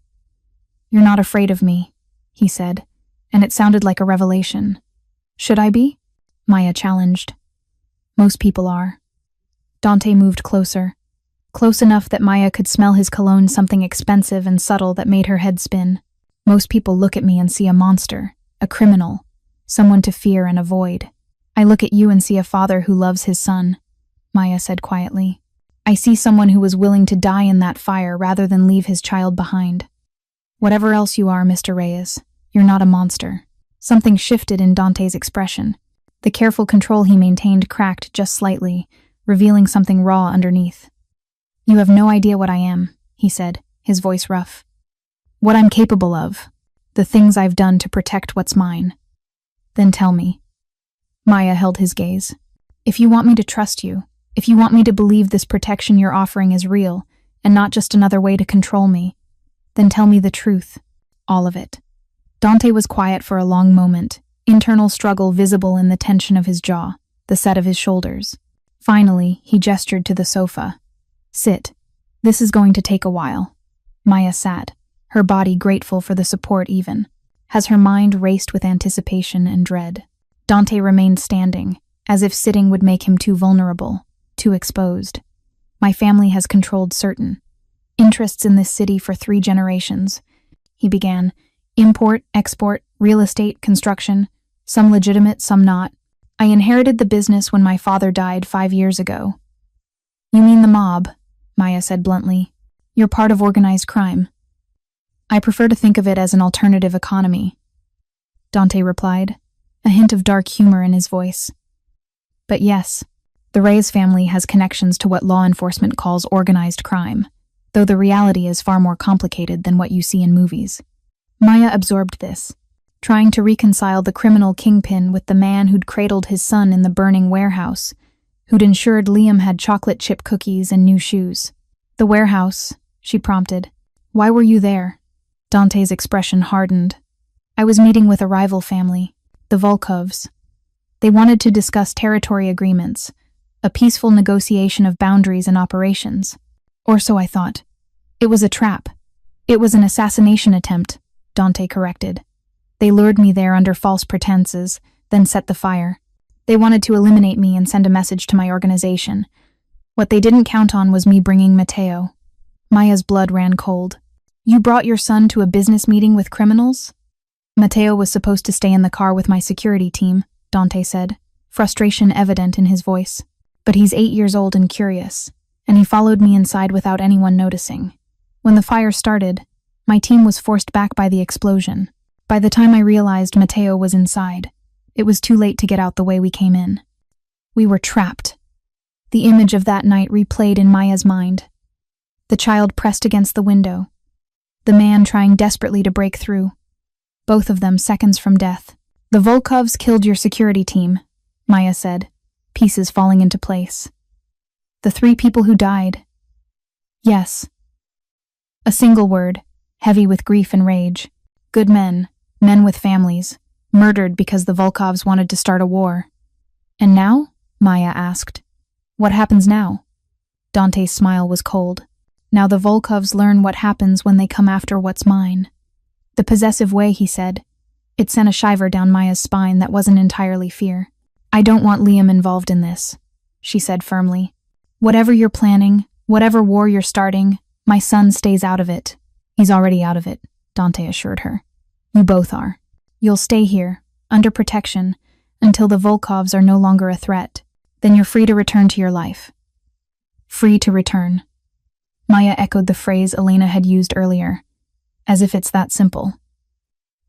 You're not afraid of me, he said, and it sounded like a revelation. Should I be? Maya challenged. Most people are. Dante moved closer, close enough that Maya could smell his cologne, something expensive and subtle that made her head spin. Most people look at me and see a monster, a criminal, someone to fear and avoid. I look at you and see a father who loves his son, Maya said quietly. I see someone who was willing to die in that fire rather than leave his child behind. Whatever else you are, Mr. Reyes, you're not a monster. Something shifted in Dante's expression. The careful control he maintained cracked just slightly, revealing something raw underneath. You have no idea what I am, he said, his voice rough. What I'm capable of. The things I've done to protect what's mine. Then tell me. Maya held his gaze. If you want me to trust you, if you want me to believe this protection you're offering is real, and not just another way to control me, then tell me the truth. All of it. Dante was quiet for a long moment, internal struggle visible in the tension of his jaw, the set of his shoulders. Finally, he gestured to the sofa. Sit. This is going to take a while. Maya sat, her body grateful for the support even, as her mind raced with anticipation and dread. Dante remained standing, as if sitting would make him too vulnerable, too exposed. My family has controlled certain interests in this city for 3 generations, he began. Import, export, real estate, construction, some legitimate, some not. I inherited the business when my father died 5 years ago. You mean the mob, Maya said bluntly. You're part of organized crime. I prefer to think of it as an alternative economy, Dante replied, a hint of dark humor in his voice. But yes, the Reyes family has connections to what law enforcement calls organized crime, though the reality is far more complicated than what you see in movies. Maya absorbed this, trying to reconcile the criminal kingpin with the man who'd cradled his son in the burning warehouse, who'd ensured Liam had chocolate chip cookies and new shoes. The warehouse, she prompted. Why were you there? Dante's expression hardened. I was meeting with a rival family, the Volkovs. They wanted to discuss territory agreements, a peaceful negotiation of boundaries and operations. Or so I thought. It was a trap. It was an assassination attempt, Dante corrected. They lured me there under false pretenses, then set the fire. They wanted to eliminate me and send a message to my organization. What they didn't count on was me bringing Mateo. Maya's blood ran cold. You brought your son to a business meeting with criminals? Mateo was supposed to stay in the car with my security team, Dante said, frustration evident in his voice. But he's 8 years old and curious, and he followed me inside without anyone noticing. When the fire started, my team was forced back by the explosion. By the time I realized Mateo was inside, it was too late to get out the way we came in. We were trapped. The image of that night replayed in Maya's mind. The child pressed against the window. The man trying desperately to break through. Both of them seconds from death. The Volkovs killed your security team, Maya said, pieces falling into place. The 3 people who died. Yes. A single word, heavy with grief and rage. Good men, men with families, murdered because the Volkovs wanted to start a war. And now? Maya asked. What happens now? Dante's smile was cold. Now the Volkovs learn what happens when they come after what's mine. The possessive way, he said. It sent a shiver down Maya's spine that wasn't entirely fear. I don't want Liam involved in this, she said firmly. Whatever you're planning, whatever war you're starting, my son stays out of it. He's already out of it, Dante assured her. You both are. You'll stay here, under protection, until the Volkovs are no longer a threat. Then you're free to return to your life. Free to return. Maya echoed the phrase Elena had used earlier, as if it's that simple.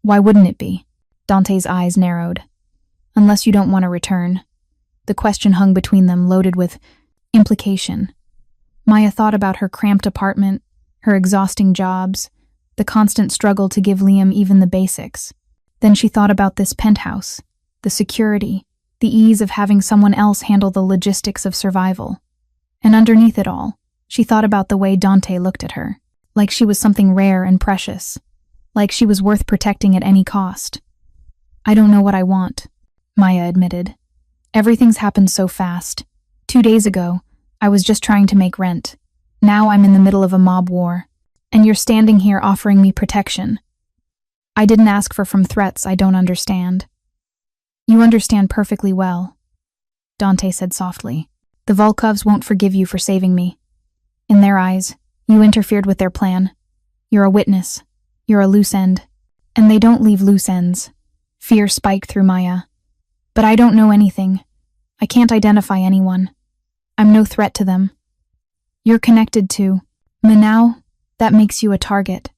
Why wouldn't it be? Dante's eyes narrowed. Unless you don't want to return. The question hung between them, loaded with implication. Maya thought about her cramped apartment, her exhausting jobs, the constant struggle to give Liam even the basics. Then she thought about this penthouse, the security, the ease of having someone else handle the logistics of survival. And underneath it all, she thought about the way Dante looked at her, like she was something rare and precious, like she was worth protecting at any cost. I don't know what I want, Maya admitted. Everything's happened so fast. 2 days ago, I was just trying to make rent. Now I'm in the middle of a mob war, and you're standing here offering me protection. I didn't ask for from threats I don't understand. You understand perfectly well, Dante said softly. The Volkovs won't forgive you for saving me. In their eyes, you interfered with their plan. You're a witness. You're a loose end. And they don't leave loose ends. Fear spiked through Maya. But I don't know anything. I can't identify anyone. I'm no threat to them. You're connected to Manao. That makes you a target.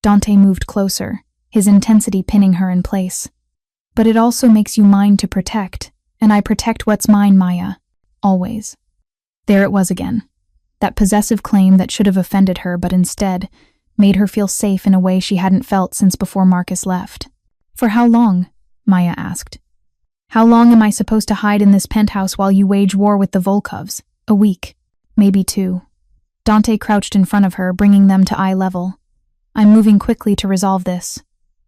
Dante moved closer, his intensity pinning her in place. But it also makes you mine to protect, and I protect what's mine, Maya. Always. There it was again. That possessive claim that should have offended her but instead made her feel safe in a way she hadn't felt since before Marcus left. For how long? Maya asked. How long am I supposed to hide in this penthouse while you wage war with the Volkovs? A week. Maybe 2. Dante crouched in front of her, bringing them to eye level. I'm moving quickly to resolve this.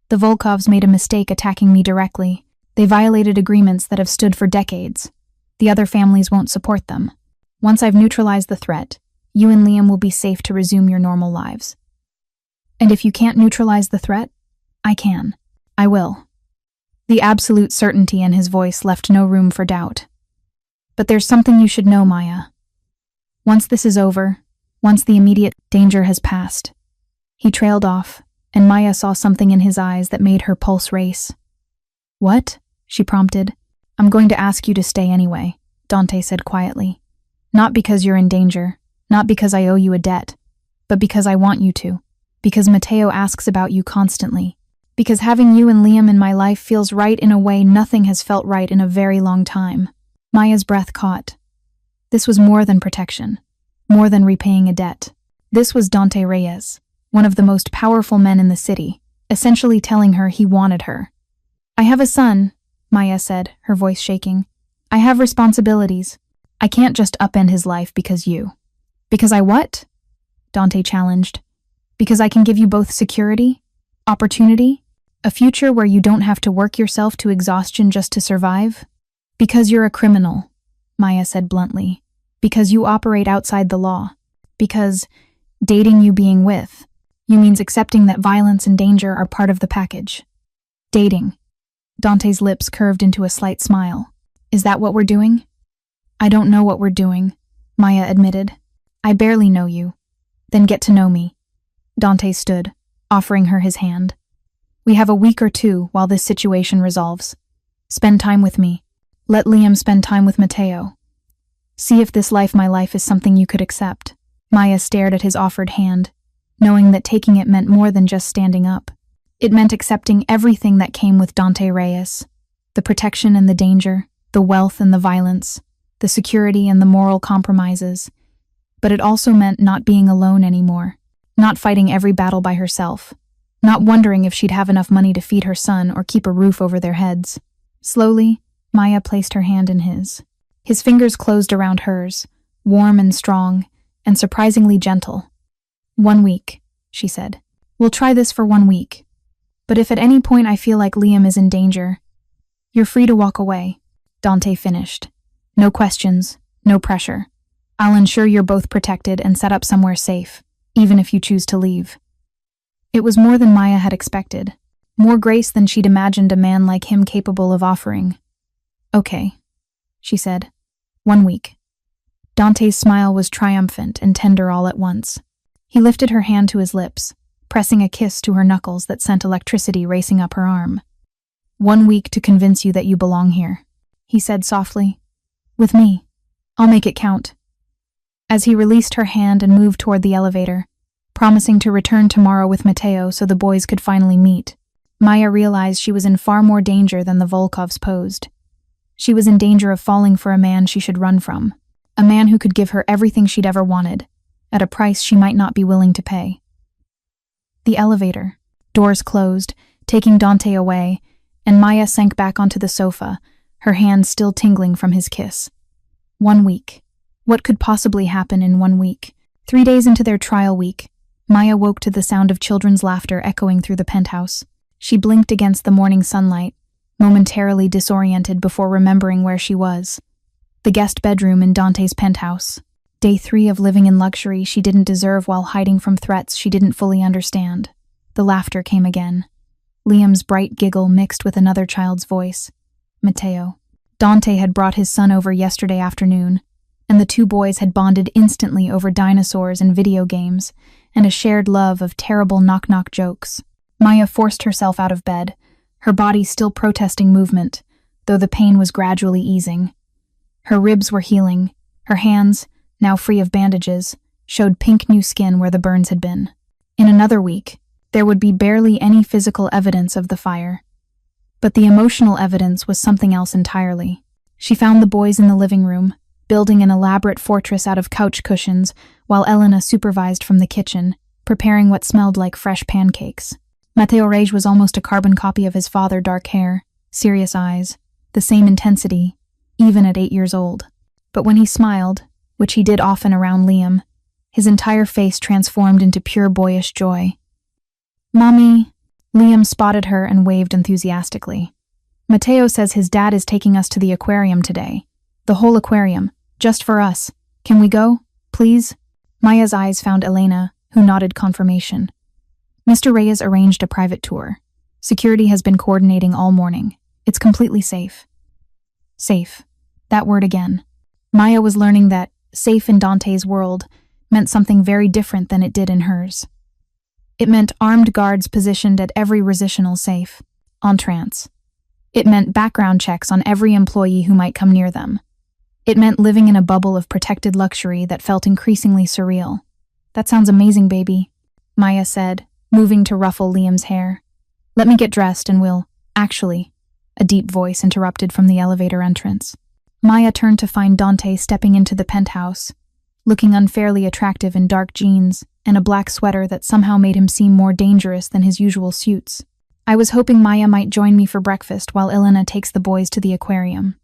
The Volkovs made a mistake attacking me directly. They violated agreements that have stood for decades. The other families won't support them. Once I've neutralized the threat, you and Liam will be safe to resume your normal lives. And if you can't neutralize the threat, I can. I will. The absolute certainty in his voice left no room for doubt. But there's something you should know, Maya. Once this is over, once the immediate danger has passed. He trailed off, and Maya saw something in his eyes that made her pulse race. What? She prompted. I'm going to ask you to stay anyway, Dante said quietly. Not because you're in danger, not because I owe you a debt, but because I want you to. Because Mateo asks about you constantly. Because having you and Liam in my life feels right in a way nothing has felt right in a very long time. Maya's breath caught. This was more than protection, more than repaying a debt. This was Dante Reyes, one of the most powerful men in the city, essentially telling her he wanted her. I have a son, Maya said, her voice shaking. I have responsibilities. I can't just upend his life because you. Because I what? Dante challenged. Because I can give you both security, opportunity, a future where you don't have to work yourself to exhaustion just to survive? Because you're a criminal, Maya said bluntly. Because you operate outside the law. Because dating you being with you means accepting that violence and danger are part of the package. Dating. Dante's lips curved into a slight smile. Is that what we're doing? I don't know what we're doing, Maya admitted. I barely know you. Then get to know me. Dante stood, offering her his hand. We have a week or 2 while this situation resolves. Spend time with me. Let Liam spend time with Mateo. See if this life my life is something you could accept. Maya stared at his offered hand, knowing that taking it meant more than just standing up. It meant accepting everything that came with Dante Reyes. The protection and the danger, the wealth and the violence, the security and the moral compromises. But it also meant not being alone anymore, not fighting every battle by herself, not wondering if she'd have enough money to feed her son or keep a roof over their heads. Slowly, Maya placed her hand in his. His fingers closed around hers, warm and strong, and surprisingly gentle. 1 week, she said. We'll try this for 1 week. But if at any point I feel like Liam is in danger, you're free to walk away, Dante finished. No questions, no pressure. I'll ensure you're both protected and set up somewhere safe, even if you choose to leave. It was more than Maya had expected, more grace than she'd imagined a man like him capable of offering. Okay, she said. 1 week. Dante's smile was triumphant and tender all at once. He lifted her hand to his lips, pressing a kiss to her knuckles that sent electricity racing up her arm. 1 week to convince you that you belong here," he said softly. "With me. I'll make it count." As he released her hand and moved toward the elevator, promising to return tomorrow with Mateo so the boys could finally meet, Maya realized she was in far more danger than the Volkovs posed. She was in danger of falling for a man she should run from, a man who could give her everything she'd ever wanted, at a price she might not be willing to pay. The elevator. Doors closed, taking Dante away, and Maya sank back onto the sofa, her hands still tingling from his kiss. 1 week. What could possibly happen in 1 week? 3 days into their trial week, Maya woke to the sound of children's laughter echoing through the penthouse. She blinked against the morning sunlight, momentarily disoriented before remembering where she was. The guest bedroom in Dante's penthouse. Day 3 of living in luxury she didn't deserve while hiding from threats she didn't fully understand. The laughter came again. Liam's bright giggle mixed with another child's voice. Mateo. Dante had brought his son over yesterday afternoon, and the two boys had bonded instantly over dinosaurs and video games, and a shared love of terrible knock-knock jokes. Maya forced herself out of bed, her body still protesting movement, though the pain was gradually easing. Her ribs were healing. Her hands, now free of bandages, showed pink new skin where the burns had been. In another week, there would be barely any physical evidence of the fire. But the emotional evidence was something else entirely. She found the boys in the living room, building an elaborate fortress out of couch cushions, while Elena supervised from the kitchen, preparing what smelled like fresh pancakes. Mateo Reyes was almost a carbon copy of his father, dark hair, serious eyes, the same intensity, even at 8 years old. But when he smiled, which he did often around Liam, his entire face transformed into pure boyish joy. "Mommy," Liam spotted her and waved enthusiastically. "Mateo says his dad is taking us to the aquarium today. The whole aquarium, just for us. Can we go, please?" Maya's eyes found Elena, who nodded confirmation. "Mr. Reyes arranged a private tour. Security has been coordinating all morning. It's completely safe." Safe. That word again. Maya was learning that safe in Dante's world meant something very different than it did in hers. It meant armed guards positioned at every resitional safe, entrance. It meant background checks on every employee who might come near them. It meant living in a bubble of protected luxury that felt increasingly surreal. "That sounds amazing, baby," Maya said, moving to ruffle Liam's hair. "Let me get dressed and we'll—" "Actually," a deep voice interrupted from the elevator entrance. Maya turned to find Dante stepping into the penthouse, looking unfairly attractive in dark jeans and a black sweater that somehow made him seem more dangerous than his usual suits. "I was hoping Maya might join me for breakfast while Elena takes the boys to the aquarium."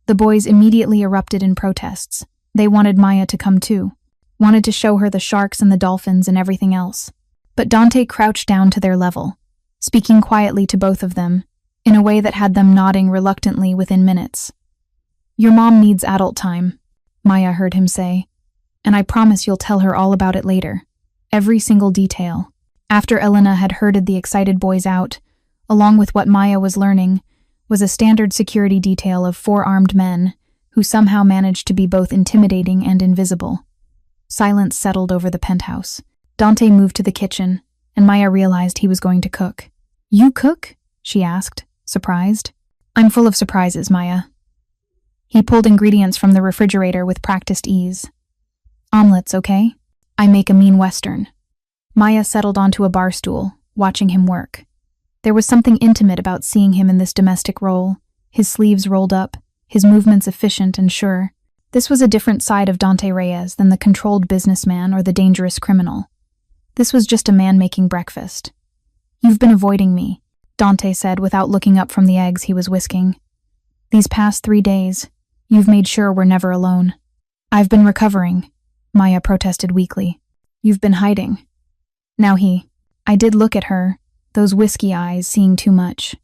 The boys immediately erupted in protests. They wanted Maya to come too, wanted to show her the sharks and the dolphins and everything else. But Dante crouched down to their level, speaking quietly to both of them, in a way that had them nodding reluctantly within minutes. "Your mom needs adult time," Maya heard him say, "and I promise you'll tell her all about it later. Every single detail." After Elena had herded the excited boys out, along with what Maya was learning, was a standard security detail of 4 armed men, who somehow managed to be both intimidating and invisible. Silence settled over the penthouse. Dante moved to the kitchen, and Maya realized he was going to cook. "You cook?" she asked, surprised. "I'm full of surprises, Maya." He pulled ingredients from the refrigerator with practiced ease. "Omelets, okay? I make a mean Western." Maya settled onto a bar stool, watching him work. There was something intimate about seeing him in this domestic role, his sleeves rolled up, his movements efficient and sure. This was a different side of Dante Reyes than the controlled businessman or the dangerous criminal. This was just a man making breakfast. "You've been avoiding me," Dante said without looking up from the eggs he was whisking. "These past 3 days, you've made sure we're never alone." "I've been recovering," Maya protested weakly. "You've been hiding." Now I did look at her, those whiskey eyes seeing too much.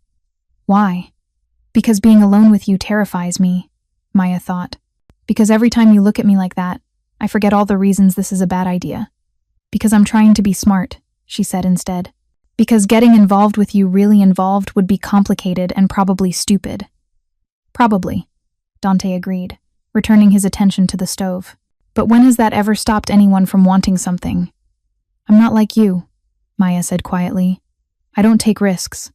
"Why?" "Because being alone with you terrifies me," Maya thought. "Because every time you look at me like that, I forget all the reasons this is a bad idea. Because I'm trying to be smart," she said instead. "Because getting involved with you really involved would be complicated and probably stupid." "Probably," Dante agreed, returning his attention to the stove. "But when has that ever stopped anyone from wanting something?" "I'm not like you," Maya said quietly. "I don't take risks.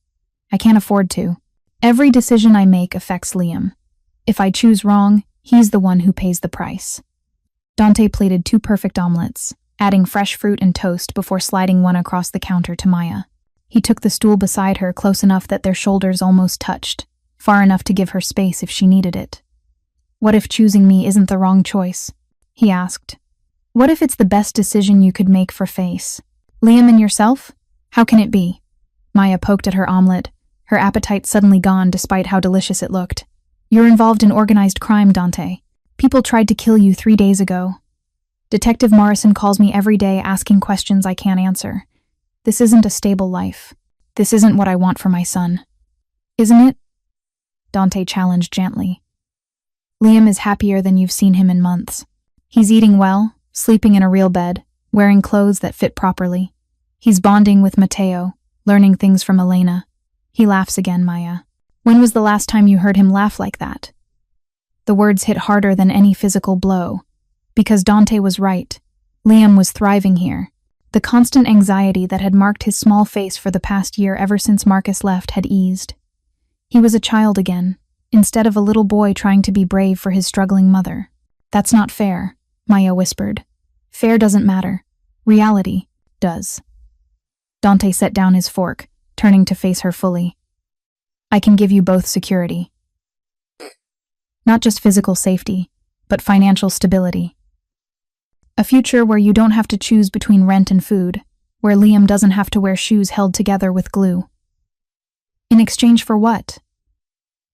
I can't afford to." Every decision I make affects Liam. If I choose wrong, he's the one who pays the price. Dante plated 2 perfect omelets, adding fresh fruit and toast before sliding one across the counter to Maya. He took the stool beside her close enough that their shoulders almost touched, far enough to give her space if she needed it. "What if choosing me isn't the wrong choice?" he asked. "What if it's the best decision you could make for Face? Liam and yourself? How can it be?" Maya poked at her omelet, her appetite suddenly gone despite how delicious it looked. "You're involved in organized crime, Dante. People tried to kill you 3 days ago. Detective Morrison calls me every day asking questions I can't answer. This isn't a stable life. This isn't what I want for my son." "Isn't it?" Dante challenged gently. "Liam is happier than you've seen him in months. He's eating well, sleeping in a real bed, wearing clothes that fit properly. He's bonding with Mateo, learning things from Elena." He laughs again, Maya. "When was the last time you heard him laugh like that?" The words hit harder than any physical blow. Because Dante was right. Liam was thriving here. The constant anxiety that had marked his small face for the past year ever since Marcus left had eased. He was a child again, instead of a little boy trying to be brave for his struggling mother. "That's not fair," Maya whispered. "Fair doesn't matter. Reality does." Dante set down his fork, turning to face her fully. "I can give you both security. Not just physical safety, but financial stability. A future where you don't have to choose between rent and food, where Liam doesn't have to wear shoes held together with glue." "In exchange for what?"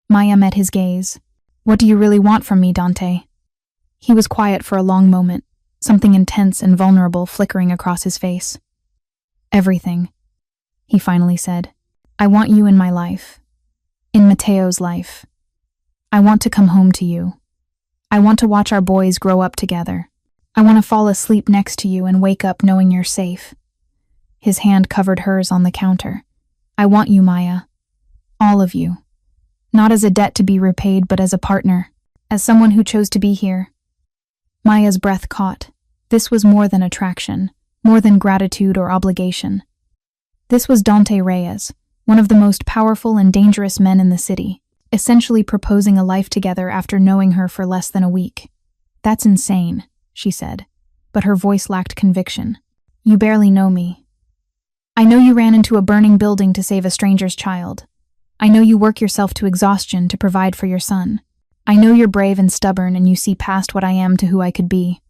Maya met his gaze. "What do you really want from me, Dante?" He was quiet for a long moment, something intense and vulnerable flickering across his face. "Everything," he finally said. "I want you in my life. In Mateo's life. I want to come home to you. I want to watch our boys grow up together. I want to fall asleep next to you and wake up knowing you're safe." His hand covered hers on the counter. "I want you, Maya. All of you. Not as a debt to be repaid, but as a partner. As someone who chose to be here." Maya's breath caught. This was more than attraction, more than gratitude or obligation. This was Dante Reyes, one of the most powerful and dangerous men in the city, essentially proposing a life together after knowing her for less than a week. "That's insane," she said, but her voice lacked conviction. "You barely know me. I know you ran into a burning building to save a stranger's child. I know you work yourself to exhaustion to provide for your son. I know you're brave and stubborn and you see past what I am to who I could be."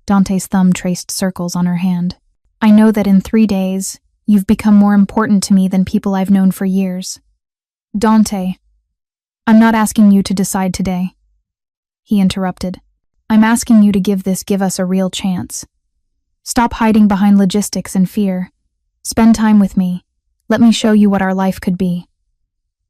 Dante's thumb traced circles on her hand. "I know that in 3 days, you've become more important to me than people I've known for years." "Dante, I'm not asking you to decide today," he interrupted. "I'm asking you to give us a real chance. Stop hiding behind logistics and fear. Spend time with me. Let me show you what our life could be."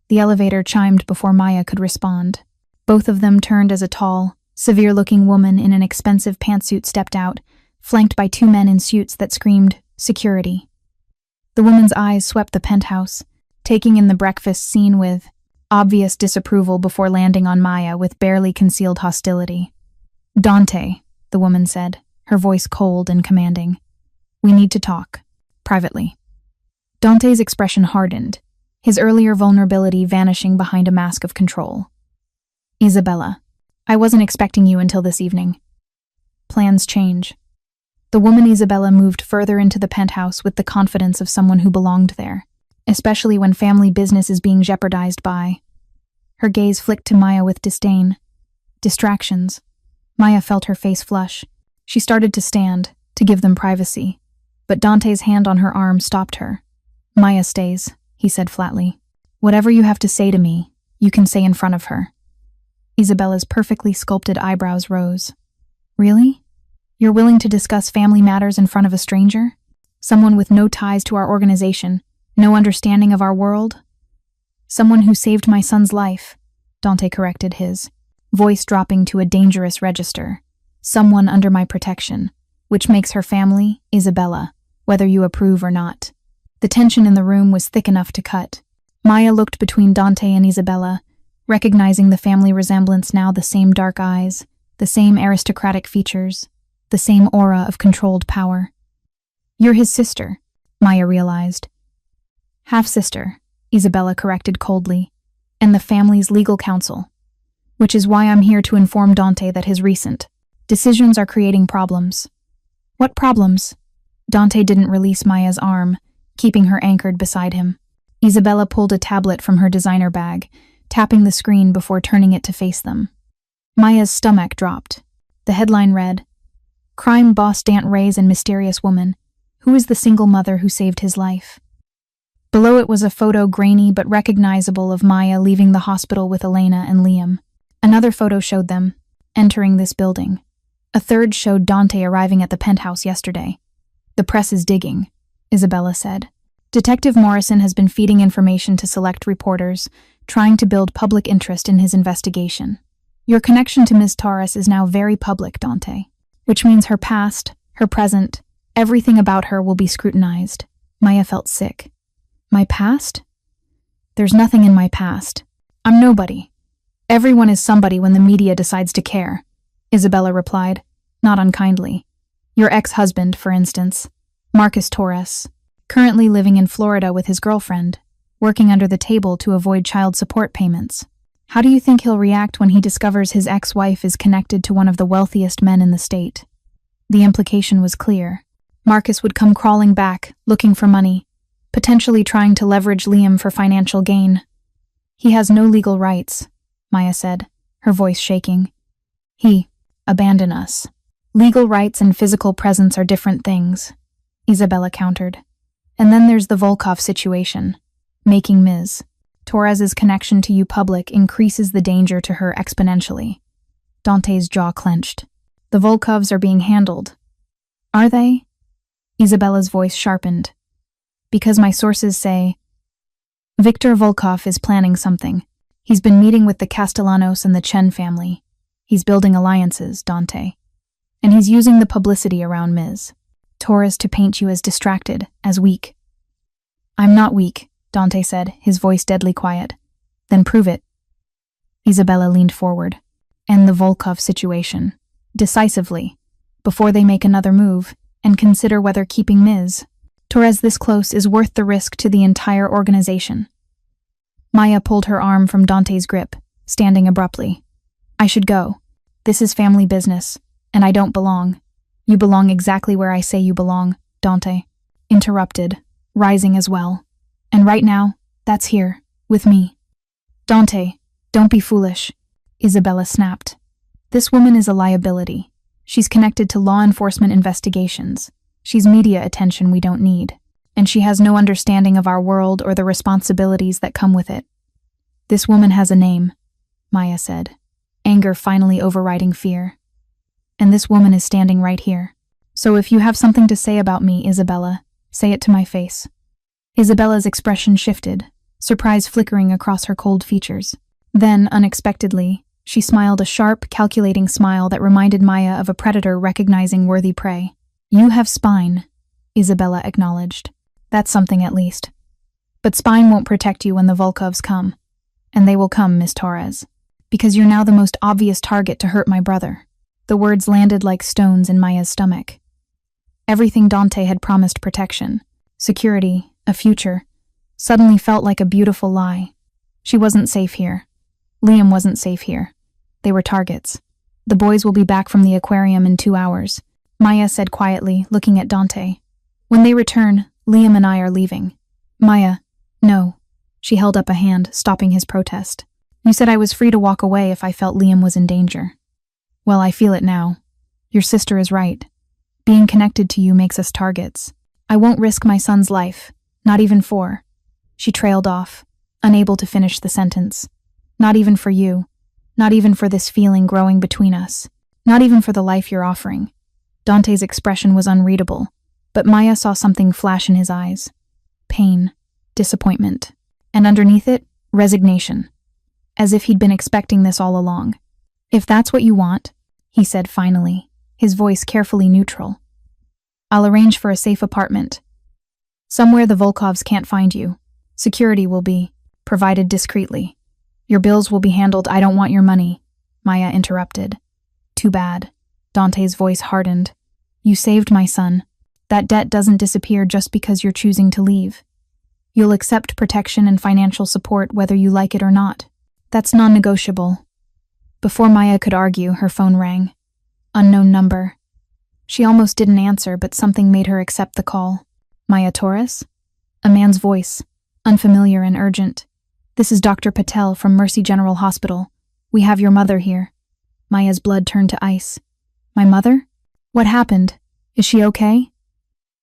The elevator chimed before Maya could respond. Both of them turned as a tall, severe-looking woman in an expensive pantsuit stepped out, flanked by 2 men in suits that screamed, "Security." The woman's eyes swept the penthouse, taking in the breakfast scene with obvious disapproval before landing on Maya with barely concealed hostility. "Dante," the woman said, her voice cold and commanding. "We need to talk. Privately." Dante's expression hardened, his earlier vulnerability vanishing behind a mask of control. "Isabella, I wasn't expecting you until this evening." Plans change. The woman Isabella moved further into the penthouse with the confidence of someone who belonged there, especially when family business is being jeopardized by. Her gaze flicked to Maya with disdain. Distractions. Maya felt her face flush. She started to stand, to give them privacy, but Dante's hand on her arm stopped her. "Maya stays," he said flatly. "Whatever you have to say to me, you can say in front of her." Isabella's perfectly sculpted eyebrows rose. "Really? You're willing to discuss family matters in front of a stranger? Someone with no ties to our organization, no understanding of our world?" "Someone who saved my son's life," Dante corrected his, voice dropping to a dangerous register. "Someone under my protection, which makes her family Isabella, whether you approve or not." The tension in the room was thick enough to cut. Maya looked between Dante and Isabella, recognizing the family resemblance now, the same dark eyes, the same aristocratic features, the same aura of controlled power. "You're his sister," Maya realized. "Half-sister," Isabella corrected coldly. and the family's legal counsel, which is why I'm here to inform Dante that his recent decisions are creating problems. What problems? Dante didn't release Maya's arm, keeping her anchored beside him. Isabella pulled a tablet from her designer bag, tapping the screen before turning it to face them. Maya's stomach dropped. The headline read, "Crime Boss Dante Reyes and Mysterious Woman. Who is the single mother who saved his life?" Below it was a photo, grainy but recognizable, of Maya leaving the hospital with Elena and Liam. Another photo showed them entering this building. A third showed Dante arriving at the penthouse yesterday. "The press is digging," Isabella said. "Detective Morrison has been feeding information to select reporters, trying to build public interest in his investigation. Your connection to Ms. Torres is now very public, Dante, which means her past, her present, everything about her will be scrutinized." Maya felt sick. "My past? There's nothing in my past. I'm nobody. Everyone is somebody when the media decides to care," Isabella replied, not unkindly. "Your ex-husband, for instance, Marcus Torres, currently living in Florida with his girlfriend, working under the table to avoid child support payments. How do you think he'll react when he discovers his ex-wife is connected to one of the wealthiest men in the state?" The implication was clear. Marcus would come crawling back, looking for money, potentially trying to leverage Liam for financial gain. "He has no legal rights," Maya said, her voice shaking. "He abandoned us." "Legal rights and physical presence are different things," Isabella countered. "And then there's the Volkov situation. Making Ms. Torres's connection to you public increases the danger to her exponentially." Dante's jaw clenched. "The Volkovs are being handled." "Are they?" Isabella's voice sharpened. "Because my sources say Victor Volkov is planning something. He's been meeting with the Castellanos and the Chen family. He's building alliances, Dante. And he's using the publicity around Ms. Torres to paint you as distracted, as weak." "I'm not weak," Dante said, his voice deadly quiet. "Then prove it." Isabella leaned forward. "And the Volkov situation. Decisively. Before they make another move, and consider whether keeping Ms. Torres this close is worth the risk to the entire organization." Maya pulled her arm from Dante's grip, standing abruptly. "I should go. This is family business, and I don't belong." "You belong exactly where I say you belong," Dante interrupted, rising as well. "And right now, that's here, with me." "Dante, don't be foolish," Isabella snapped. "This woman is a liability. She's connected to law enforcement investigations. She's media attention we don't need. And she has no understanding of our world or the responsibilities that come with it." "This woman has a name," Maya said, anger finally overriding fear. "And this woman is standing right here. So if you have something to say about me, Isabella, say it to my face." Isabella's expression shifted, surprise flickering across her cold features. Then, unexpectedly, she smiled a sharp, calculating smile that reminded Maya of a predator recognizing worthy prey. "You have spine," Isabella acknowledged. "That's something at least. But spine won't protect you when the Volkovs come. And they will come, Miss Torres. Because you're now the most obvious target to hurt my brother." The words landed like stones in Maya's stomach. Everything Dante had promised, protection, security, a future, suddenly felt like a beautiful lie. She wasn't safe here. Liam wasn't safe here. They were targets. "The boys will be back from the aquarium in 2 hours," Maya said quietly, looking at Dante. "When they return, Liam and I are leaving." "Maya, no." She held up a hand, stopping his protest. "You said I was free to walk away if I felt Liam was in danger." "Well, I feel it now. Your sister is right. Being connected to you makes us targets. I won't risk my son's life, not even for—" She trailed off, unable to finish the sentence. "Not even for you. Not even for this feeling growing between us. Not even for the life you're offering." Dante's expression was unreadable, but Maya saw something flash in his eyes. Pain, disappointment, and underneath it, resignation. As if he'd been expecting this all along. "If that's what you want," he said finally, his voice carefully neutral, "I'll arrange for a safe apartment. Somewhere the Volkovs can't find you. Security will be provided discreetly. Your bills will be handled. I don't want your money," Maya interrupted. "Too bad." Dante's voice hardened. "You saved my son. That debt doesn't disappear just because you're choosing to leave. You'll accept protection and financial support whether you like it or not." That's non-negotiable. Before Maya could argue, her phone rang. Unknown number. She almost didn't answer, but something made her accept the call. Maya Torres? A man's voice, unfamiliar and urgent. This is Dr. Patel from Mercy General Hospital. We have your mother here. Maya's blood turned to ice. My mother? What happened? Is she okay?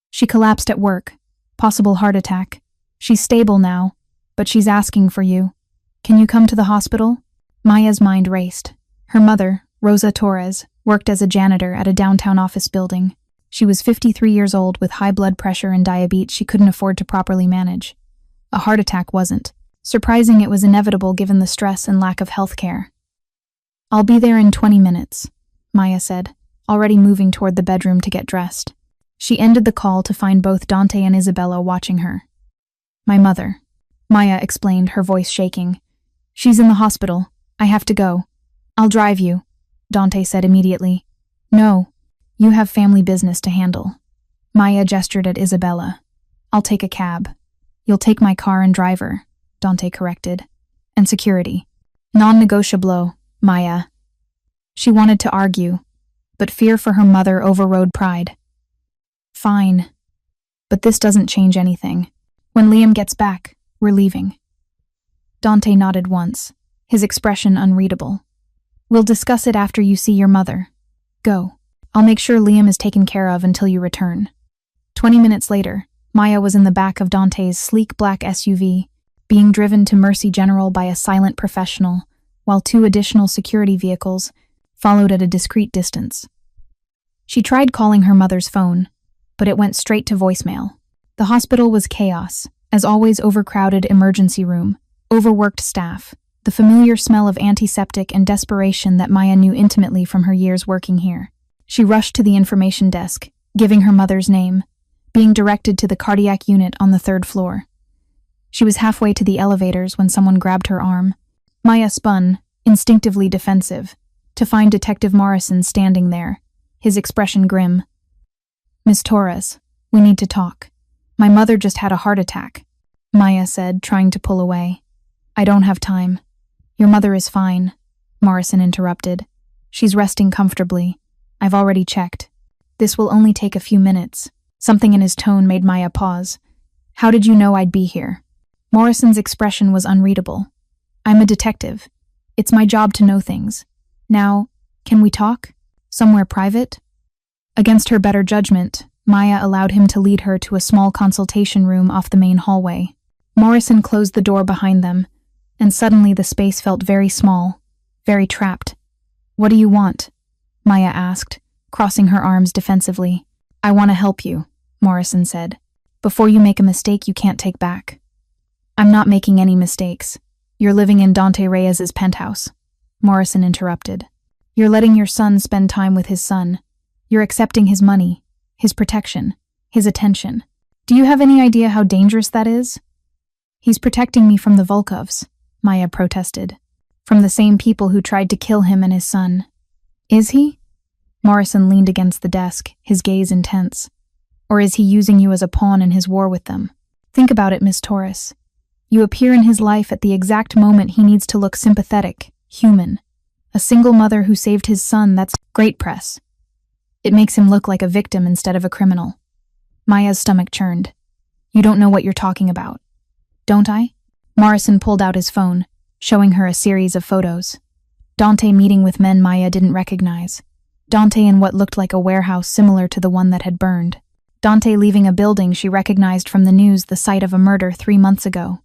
She collapsed at work. Possible heart attack. She's stable now, but she's asking for you. Can you come to the hospital? Maya's mind raced. Her mother, Rosa Torres, worked as a janitor at a downtown office building. She was 53 years old with high blood pressure and diabetes she couldn't afford to properly manage. A heart attack wasn't. Surprising it was inevitable given the stress and lack of health care. I'll be there in 20 minutes, Maya said, already moving toward the bedroom to get dressed. She ended the call to find both Dante and Isabella watching her. My mother, Maya explained, her voice shaking. She's in the hospital. I have to go. I'll drive you, Dante said immediately. No, you have family business to handle. Maya gestured at Isabella. I'll take a cab. You'll take my car and driver, Dante corrected. And security. Non-negotiable, Maya. She wanted to argue, but fear for her mother overrode pride. Fine. But this doesn't change anything. When Liam gets back, we're leaving. Dante nodded once, his expression unreadable. We'll discuss it after you see your mother. Go. I'll make sure Liam is taken care of until you return. 20 minutes later, Maya was in the back of Dante's sleek black SUV, being driven to Mercy General by a silent professional, while 2 additional security vehicles followed at a discreet distance. She tried calling her mother's phone, but it went straight to voicemail. The hospital was chaos, as always overcrowded emergency room, overworked staff, the familiar smell of antiseptic and desperation that Maya knew intimately from her years working here. She rushed to the information desk, giving her mother's name, being directed to the cardiac unit on the 3rd floor. She was halfway to the elevators when someone grabbed her arm. Maya spun, instinctively defensive, to find Detective Morrison standing there, his expression grim. Miss Torres, we need to talk. My mother just had a heart attack, Maya said, trying to pull away. I don't have time. Your mother is fine, Morrison interrupted. She's resting comfortably. I've already checked. This will only take a few minutes. Something in his tone made Maya pause. How did you know I'd be here? Morrison's expression was unreadable. I'm a detective. It's my job to know things. Now, can we talk? Somewhere private? Against her better judgment, Maya allowed him to lead her to a small consultation room off the main hallway. Morrison closed the door behind them, and suddenly the space felt very small, very trapped. What do you want? Maya asked, crossing her arms defensively. I want to help you, Morrison said. Before you make a mistake you can't take back. I'm not making any mistakes. You're living in Dante Reyes' penthouse, Morrison interrupted. You're letting your son spend time with his son. You're accepting his money, his protection, his attention. Do you have any idea how dangerous that is? He's protecting me from the Volkovs, Maya protested. From the same people who tried to kill him and his son. Is he? Morrison leaned against the desk, his gaze intense. Or is he using you as a pawn in his war with them? Think about it, Miss Torres. You appear in his life at the exact moment he needs to look sympathetic, human. A single mother who saved his son, that's great press. It makes him look like a victim instead of a criminal. Maya's stomach churned. You don't know what you're talking about. Don't I? Morrison pulled out his phone, showing her a series of photos. Dante meeting with men Maya didn't recognize. Dante in what looked like a warehouse similar to the one that had burned. Dante leaving a building she recognized from the news, the site of a murder 3 months ago.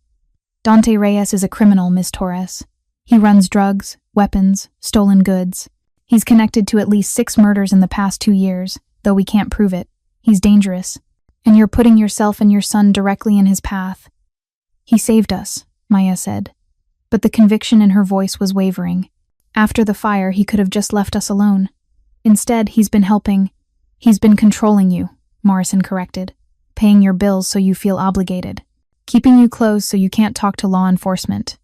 Dante Reyes is a criminal, Miss Torres. He runs drugs, weapons, stolen goods. He's connected to at least 6 murders in the past 2 years, though we can't prove it. He's dangerous. And you're putting yourself and your son directly in his path. He saved us, Maya said. But the conviction in her voice was wavering. After the fire, he could have just left us alone. Instead, he's been helping. He's been controlling you, Morrison corrected. Paying your bills so you feel obligated. Keeping you close so you can't talk to law enforcement.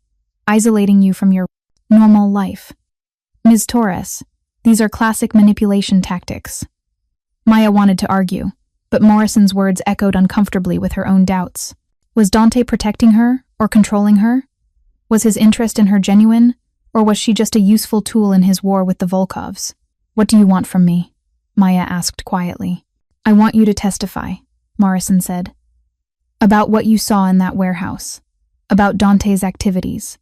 Isolating you from your normal life. Ms. Torres, these are classic manipulation tactics. Maya wanted to argue, but Morrison's words echoed uncomfortably with her own doubts. Was Dante protecting her or controlling her? Was his interest in her genuine, or was she just a useful tool in his war with the Volkovs? "What do you want from me?" Maya asked quietly. "I want you to testify," Morrison said. "About what you saw in that warehouse. About Dante's activities.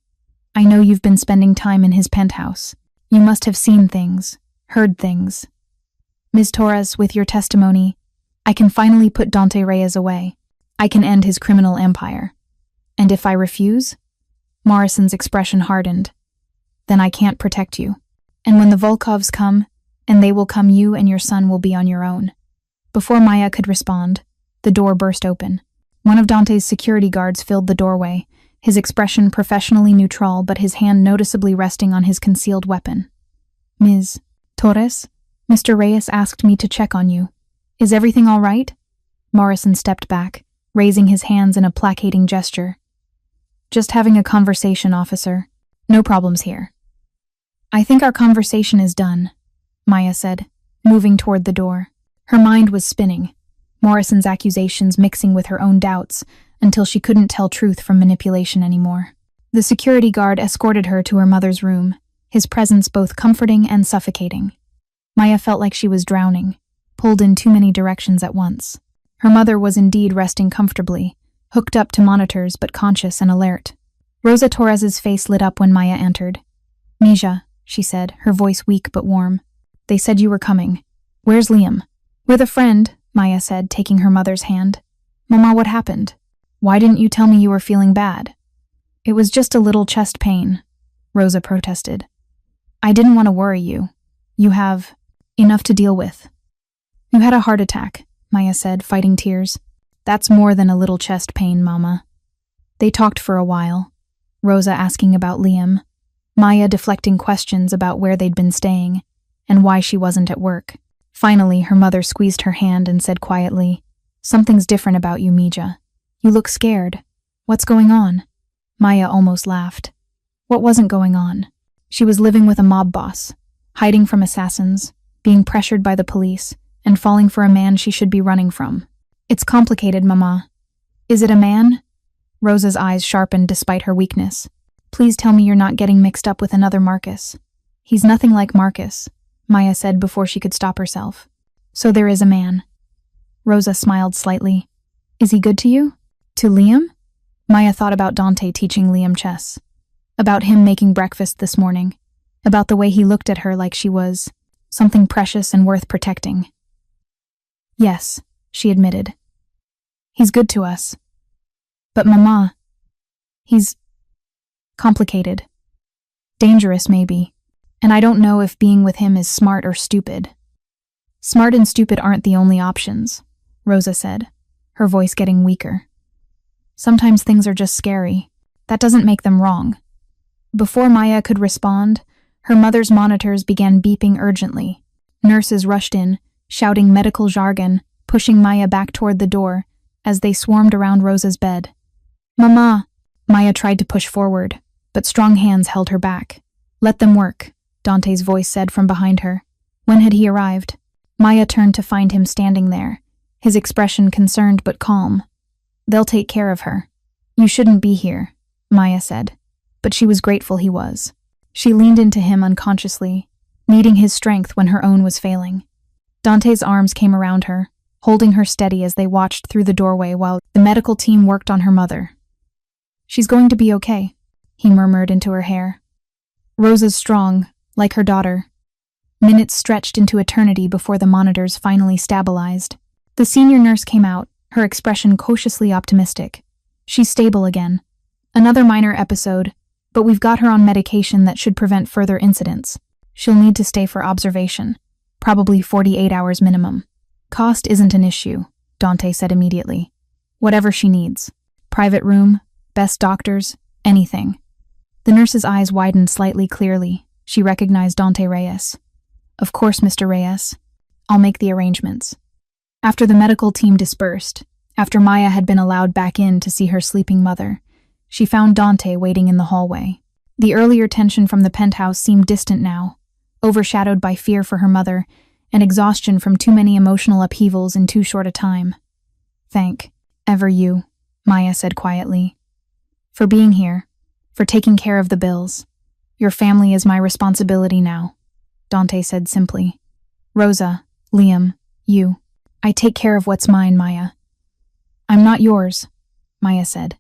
I know you've been spending time in his penthouse. You must have seen things, heard things. Ms. Torres, with your testimony, I can finally put Dante Reyes away. I can end his criminal empire. And if I refuse?" Morrison's expression hardened. "Then I can't protect you. And when the Volkovs come, and they will come, you and your son will be on your own." Before Maya could respond, the door burst open. One of Dante's security guards filled the doorway, his expression professionally neutral but his hand noticeably resting on his concealed weapon. "Ms. Torres, Mr. Reyes asked me to check on you. Is everything all right?" Morrison stepped back, raising his hands in a placating gesture. "Just having a conversation, officer. No problems here." "I think our conversation is done," Maya said, moving toward the door. Her mind was spinning, Morrison's accusations mixing with her own doubts, until she couldn't tell truth from manipulation anymore. The security guard escorted her to her mother's room, his presence both comforting and suffocating. Maya felt like she was drowning, pulled in too many directions at once. Her mother was indeed resting comfortably, hooked up to monitors but conscious and alert. Rosa Torres's face lit up when Maya entered. "Mija," she said, her voice weak but warm. "They said you were coming. Where's Liam?" "With a friend," Maya said, taking her mother's hand. "Mama, what happened? Why didn't you tell me you were feeling bad?" "It was just a little chest pain," Rosa protested. "I didn't want to worry you. You have enough to deal with." "You had a heart attack," Maya said, fighting tears. "That's more than a little chest pain, Mama." They talked for a while, Rosa asking about Liam, Maya deflecting questions about where they'd been staying, and why she wasn't at work. Finally, her mother squeezed her hand and said quietly, "Something's different about you, Mija. You look scared. What's going on?" Maya almost laughed. What wasn't going on? She was living with a mob boss, hiding from assassins, being pressured by the police, and falling for a man she should be running from. "It's complicated, Mama." "Is it a man?" Rosa's eyes sharpened despite her weakness. "Please tell me you're not getting mixed up with another Marcus." "He's nothing like Marcus," Maya said before she could stop herself. "So there is a man." Rosa smiled slightly. "Is he good to you?" "To Liam?" Maya thought about Dante teaching Liam chess. About him making breakfast this morning. About the way he looked at her like she was something precious and worth protecting. "Yes," she admitted. "He's good to us. But Mama, he's complicated. Dangerous, maybe. And I don't know if being with him is smart or stupid." "Smart and stupid aren't the only options," Rosa said, her voice getting weaker. "Sometimes things are just scary. That doesn't make them wrong." Before Maya could respond, her mother's monitors began beeping urgently. Nurses rushed in, shouting medical jargon, pushing Maya back toward the door as they swarmed around Rosa's bed. "Mama!" Maya tried to push forward, but strong hands held her back. "Let them work," Dante's voice said from behind her. When had he arrived? Maya turned to find him standing there, his expression concerned but calm. "They'll take care of her." "You shouldn't be here," Maya said, but she was grateful he was. She leaned into him unconsciously, needing his strength when her own was failing. Dante's arms came around her, holding her steady as they watched through the doorway while the medical team worked on her mother. "She's going to be okay," he murmured into her hair. Rosa's strong, like her daughter. Minutes stretched into eternity before the monitors finally stabilized. The senior nurse came out, her expression cautiously optimistic. "She's stable again. Another minor episode, but we've got her on medication that should prevent further incidents. She'll need to stay for observation, probably 48 hours minimum. Cost isn't an issue," Dante said immediately. "Whatever she needs. Private room, best doctors, anything." The nurse's eyes widened slightly clearly. She recognized Dante Reyes. "Of course, Mr. Reyes. I'll make the arrangements." After the medical team dispersed, after Maya had been allowed back in to see her sleeping mother, she found Dante waiting in the hallway. The earlier tension from the penthouse seemed distant now, overshadowed by fear for her mother and exhaustion from too many emotional upheavals in too short a time. "Thank ever you," Maya said quietly. "For being here, For taking care of the bills. Your family is my responsibility now, Dante said simply. Rosa, Liam, you. I take care of what's mine, Maya. I'm not yours, Maya said.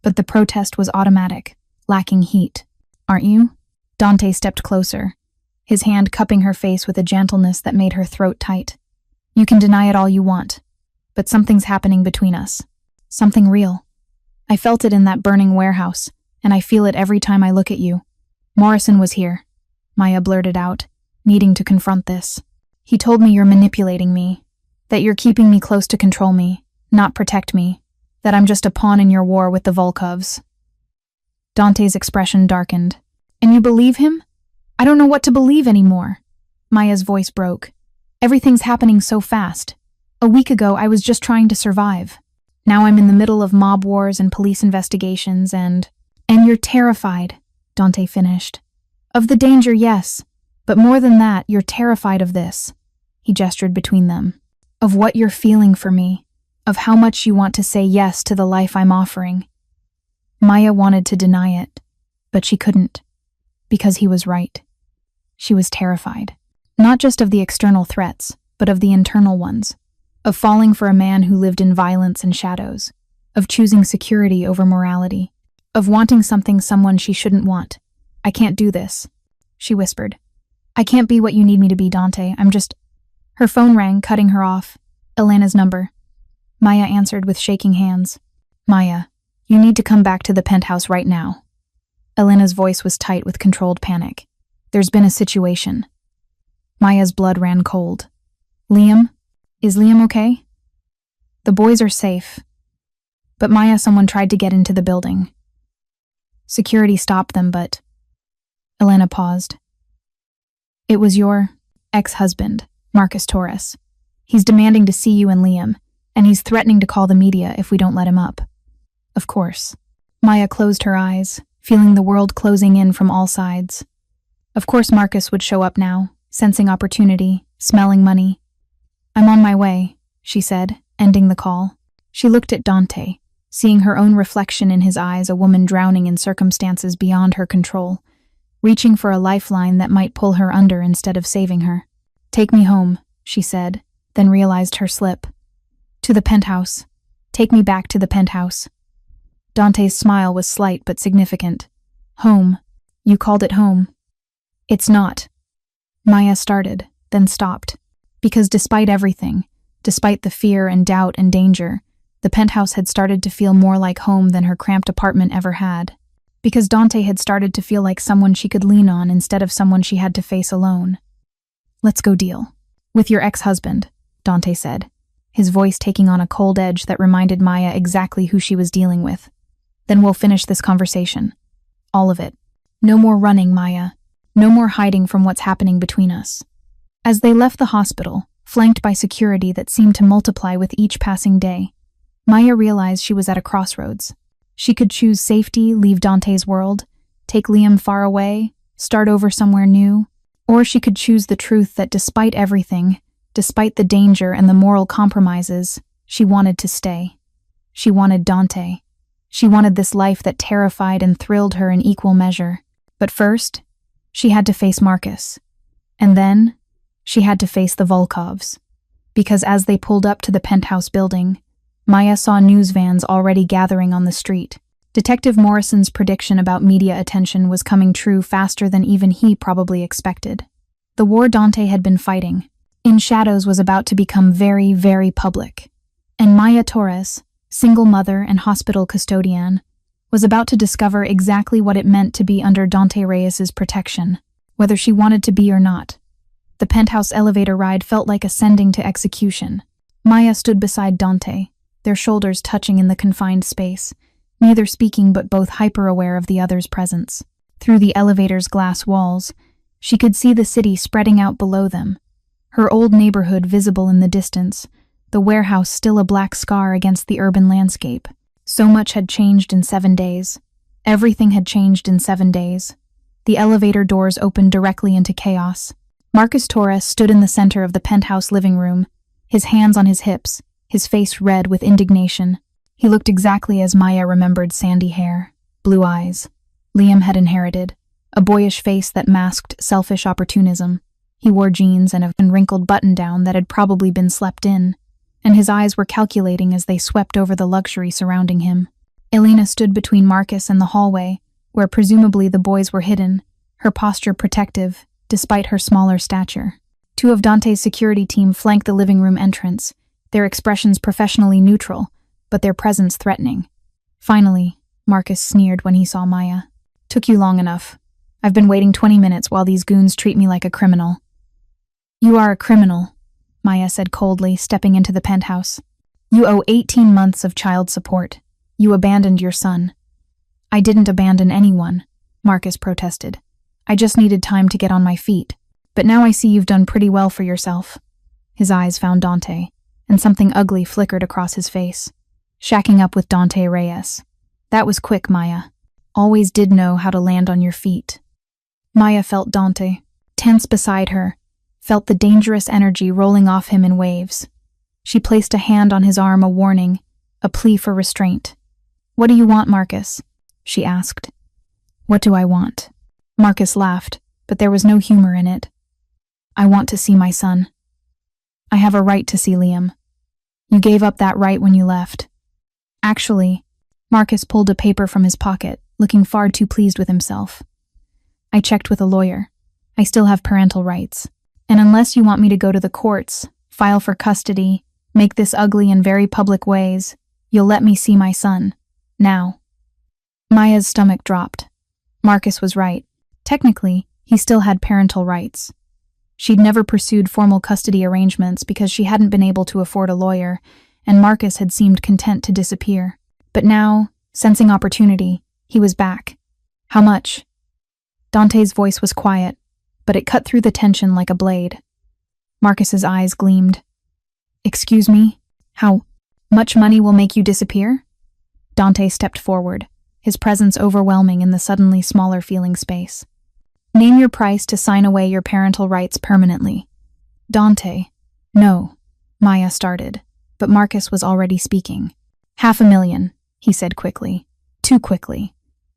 But the protest was automatic, lacking heat. Aren't you? Dante stepped closer, his hand cupping her face with a gentleness that made her throat tight. You can deny it all you want, but something's happening between us. Something real. I felt it in that burning warehouse, and I feel it every time I look at you. Morrison was here, Maya blurted out, needing to confront this. He told me you're manipulating me, that you're keeping me close to control me, not protect me, that I'm just a pawn in your war with the Volkovs. Dante's expression darkened. And you believe him? I don't know what to believe anymore. Maya's voice broke. Everything's happening so fast. A week ago, I was just trying to survive. Now I'm in the middle of mob wars and police investigations and you're terrified, Dante finished. Of the danger, yes. But more than that, you're terrified of this. He gestured between them. Of what you're feeling for me. Of how much you want to say yes to the life I'm offering. Maya wanted to deny it, but she couldn't. Because he was right. She was terrified. Not just of the external threats, but of the internal ones. Of falling for a man who lived in violence and shadows. Of choosing security over morality. Of wanting someone she shouldn't want. I can't do this, she whispered. I can't be what you need me to be, Dante. I'm just... Her phone rang, cutting her off. Elena's number. Maya answered with shaking hands. Maya, you need to come back to the penthouse right now. Elena's voice was tight with controlled panic. There's been a situation. Maya's blood ran cold. Liam? Is Liam okay? The boys are safe. But Maya, someone tried to get into the building. Security stopped them, but... Elena paused. It was your ex-husband, Marcus Torres. He's demanding to see you and Liam, and he's threatening to call the media if we don't let him up. Of course. Maya closed her eyes, feeling the world closing in from all sides. Of course Marcus would show up now, sensing opportunity, smelling money. I'm on my way, she said, ending the call. She looked at Dante, seeing her own reflection in his eyes, a woman drowning in circumstances beyond her control, reaching for a lifeline that might pull her under instead of saving her. Take me home, she said, then realized her slip. To the penthouse. Take me back to the penthouse. Dante's smile was slight but significant. Home. You called it home. It's not. Maya started, then stopped. Because despite everything, despite the fear and doubt and danger, the penthouse had started to feel more like home than her cramped apartment ever had. Because Dante had started to feel like someone she could lean on instead of someone she had to face alone. Let's go deal. With your ex-husband, Dante said, his voice taking on a cold edge that reminded Maya exactly who she was dealing with. Then we'll finish this conversation. All of it. No more running, Maya. No more hiding from what's happening between us. As they left the hospital, flanked by security that seemed to multiply with each passing day, Maya realized she was at a crossroads. She could choose safety, leave Dante's world, take Liam far away, start over somewhere new, or she could choose the truth that despite everything, despite the danger and the moral compromises, she wanted to stay. She wanted Dante. She wanted this life that terrified and thrilled her in equal measure. But first, she had to face Marcus. And then, she had to face the Volkovs. Because as they pulled up to the penthouse building, Maya saw news vans already gathering on the street. Detective Morrison's prediction about media attention was coming true faster than even he probably expected. The war Dante had been fighting, in shadows, was about to become very, very public. And Maya Torres, single mother and hospital custodian, was about to discover exactly what it meant to be under Dante Reyes's protection, whether she wanted to be or not. The penthouse elevator ride felt like ascending to execution. Maya stood beside Dante, their shoulders touching in the confined space, neither speaking but both hyper-aware of the other's presence. Through the elevator's glass walls, she could see the city spreading out below them, her old neighborhood visible in the distance, the warehouse still a black scar against the urban landscape. So much had changed in 7 days. Everything had changed in 7 days. The elevator doors opened directly into chaos. Marcus Torres stood in the center of the penthouse living room, his hands on his hips, his face red with indignation. He looked exactly as Maya remembered: sandy hair, blue eyes, Liam had inherited, a boyish face that masked selfish opportunism. He wore jeans and a wrinkled button-down that had probably been slept in, and his eyes were calculating as they swept over the luxury surrounding him. Elena stood between Marcus and the hallway, where presumably the boys were hidden, her posture protective, despite her smaller stature. Two of Dante's security team flanked the living room entrance, their expressions professionally neutral, but their presence threatening. Finally, Marcus sneered when he saw Maya. "Took you long enough. I've been waiting 20 minutes while these goons treat me like a criminal." "You are a criminal," Maya said coldly, stepping into the penthouse. "You owe 18 months of child support. You abandoned your son." "I didn't abandon anyone," Marcus protested. "I just needed time to get on my feet. But now I see you've done pretty well for yourself." His eyes found Dante, and something ugly flickered across his face. "Shacking up with Dante Reyes. That was quick, Maya. Always did know how to land on your feet." Maya felt Dante, tense beside her, felt the dangerous energy rolling off him in waves. She placed a hand on his arm, a warning, a plea for restraint. "What do you want, Marcus?" she asked. "What do I want?" Marcus laughed, but there was no humor in it. "I want to see my son. I have a right to see Liam. You gave up that right when you left." "Actually," Marcus pulled a paper from his pocket, looking far too pleased with himself. "I checked with a lawyer. I still have parental rights. And unless you want me to go to the courts, file for custody, make this ugly in very public ways, you'll let me see my son. Now." Maya's stomach dropped. Marcus was right. Technically, he still had parental rights. She'd never pursued formal custody arrangements because she hadn't been able to afford a lawyer, and Marcus had seemed content to disappear. But now, sensing opportunity, he was back. "How much?" Dante's voice was quiet, but it cut through the tension like a blade. Marcus's eyes gleamed. "Excuse me? How much money will make you disappear?" Dante stepped forward, his presence overwhelming in the suddenly smaller feeling space. "Name your price to sign away your parental rights permanently." Dante. "No," Maya started, but Marcus was already speaking. "500,000, he said quickly. Too quickly.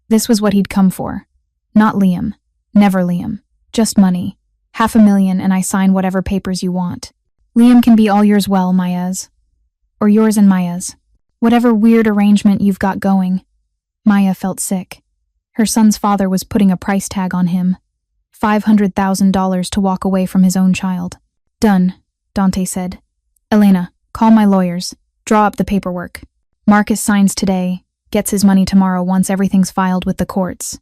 This was what he'd come for. Not Liam. Never Liam. Just money. 500,000 and I sign whatever papers you want. Liam can be all yours, well, Maya's. Or yours and Maya's. Whatever weird arrangement you've got going." Maya felt sick. Her son's father was putting a price tag on him. $500,000 to walk away from his own child. "Done," Dante said. "Elena, call my lawyers. Draw up the paperwork. Marcus signs today, gets his money tomorrow once everything's filed with the courts."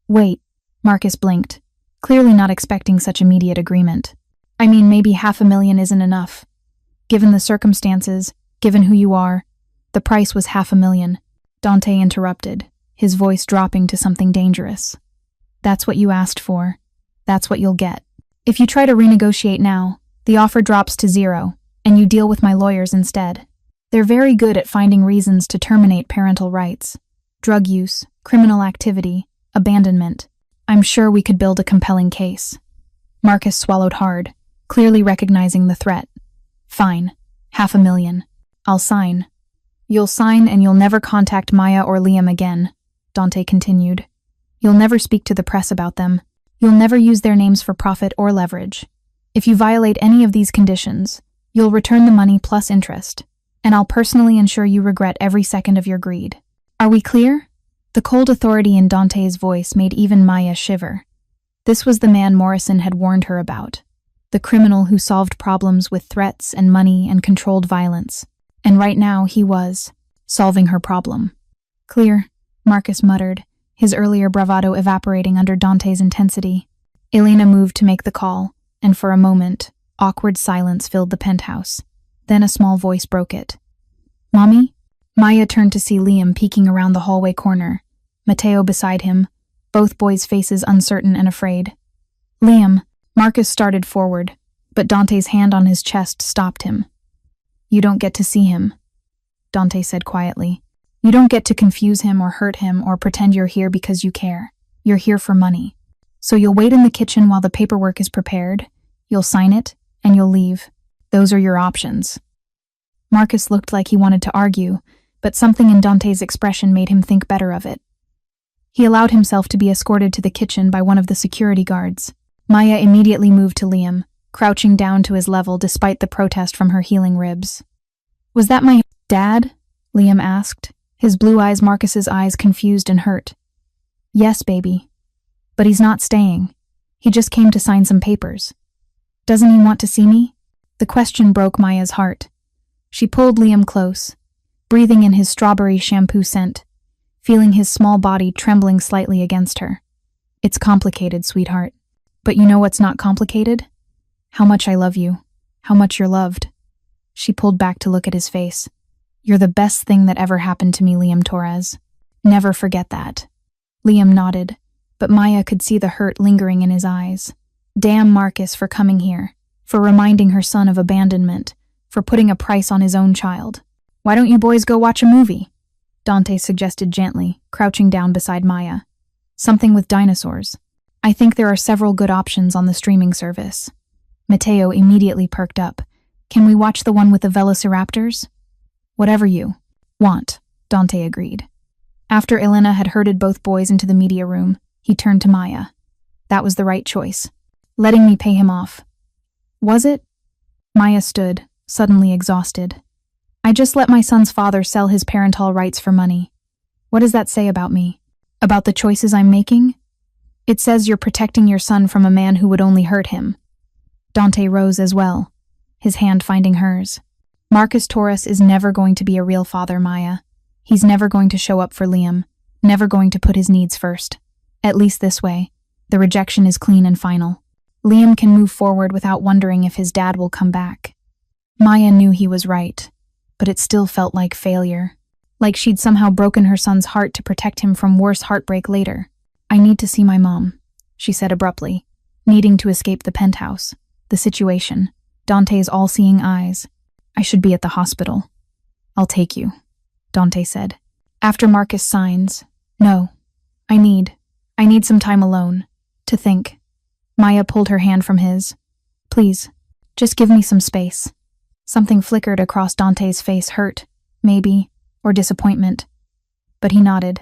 "Wait," Marcus blinked, clearly not expecting such immediate agreement. "I mean, maybe 500,000 isn't enough. Given the circumstances, given who you are, the price was 500,000. Dante interrupted, his voice dropping to something dangerous. "That's what you asked for. That's what you'll get. If you try to renegotiate now, the offer drops to 0, and you deal with my lawyers instead. They're very good at finding reasons to terminate parental rights. Drug use, criminal activity, abandonment. I'm sure we could build a compelling case." Marcus swallowed hard, clearly recognizing the threat. "Fine. 500,000. I'll sign." "You'll sign and you'll never contact Maya or Liam again," Dante continued. "You'll never speak to the press about them. You'll never use their names for profit or leverage. If you violate any of these conditions, you'll return the money plus interest, and I'll personally ensure you regret every second of your greed. Are we clear?" The cold authority in Dante's voice made even Maya shiver. This was the man Morrison had warned her about, the criminal who solved problems with threats and money and controlled violence. And right now he was solving her problem. "Clear," Marcus muttered, his earlier bravado evaporating under Dante's intensity. Elena moved to make the call, and for a moment, awkward silence filled the penthouse. Then a small voice broke it. "Mommy?" Maya turned to see Liam peeking around the hallway corner, Mateo beside him, both boys' faces uncertain and afraid. "Liam," Marcus started forward, but Dante's hand on his chest stopped him. "You don't get to see him," Dante said quietly. "You don't get to confuse him or hurt him or pretend you're here because you care. You're here for money. So you'll wait in the kitchen while the paperwork is prepared, you'll sign it, and you'll leave. Those are your options." Marcus looked like he wanted to argue, but something in Dante's expression made him think better of it. He allowed himself to be escorted to the kitchen by one of the security guards. Maya immediately moved to Liam, crouching down to his level despite the protest from her healing ribs. "Was that my dad?" Liam asked, his blue eyes Marcus's eyes confused and hurt. "Yes, baby. But he's not staying. He just came to sign some papers. Doesn't he want to see me?" The question broke Maya's heart. She pulled Liam close, breathing in his strawberry shampoo scent, feeling his small body trembling slightly against her. "It's complicated, sweetheart. But you know what's not complicated? How much I love you. How much you're loved." She pulled back to look at his face. "You're the best thing that ever happened to me, Liam Torres. Never forget that." Liam nodded, but Maya could see the hurt lingering in his eyes. Damn Marcus for coming here, for reminding her son of abandonment, for putting a price on his own child. "Why don't you boys go watch a movie?" Dante suggested gently, crouching down beside Maya. "Something with dinosaurs. I think there are several good options on the streaming service." Mateo immediately perked up. "Can we watch the one with the velociraptors?" "Whatever you want," Dante agreed. After Elena had herded both boys into the media room, he turned to Maya. "That was the right choice. Letting me pay him off." "Was it?" Maya stood, suddenly exhausted. "I just let my son's father sell his parental rights for money. What does that say about me? About the choices I'm making? It says you're protecting your son from a man who would only hurt him." Dante rose as well, his hand finding hers. "Marcus Torres is never going to be a real father, Maya. He's never going to show up for Liam, never going to put his needs first. At least this way, the rejection is clean and final. Liam can move forward without wondering if his dad will come back." Maya knew he was right, but it still felt like failure. Like she'd somehow broken her son's heart to protect him from worse heartbreak later. "I need to see my mom," she said abruptly, needing to escape the penthouse, the situation, Dante's all-seeing eyes. "I should be at the hospital." "I'll take you," Dante said. "After Marcus signs." "No. I need some time alone. To think." Maya pulled her hand from his. "Please, just give me some space." Something flickered across Dante's face, hurt, maybe, or disappointment. But he nodded.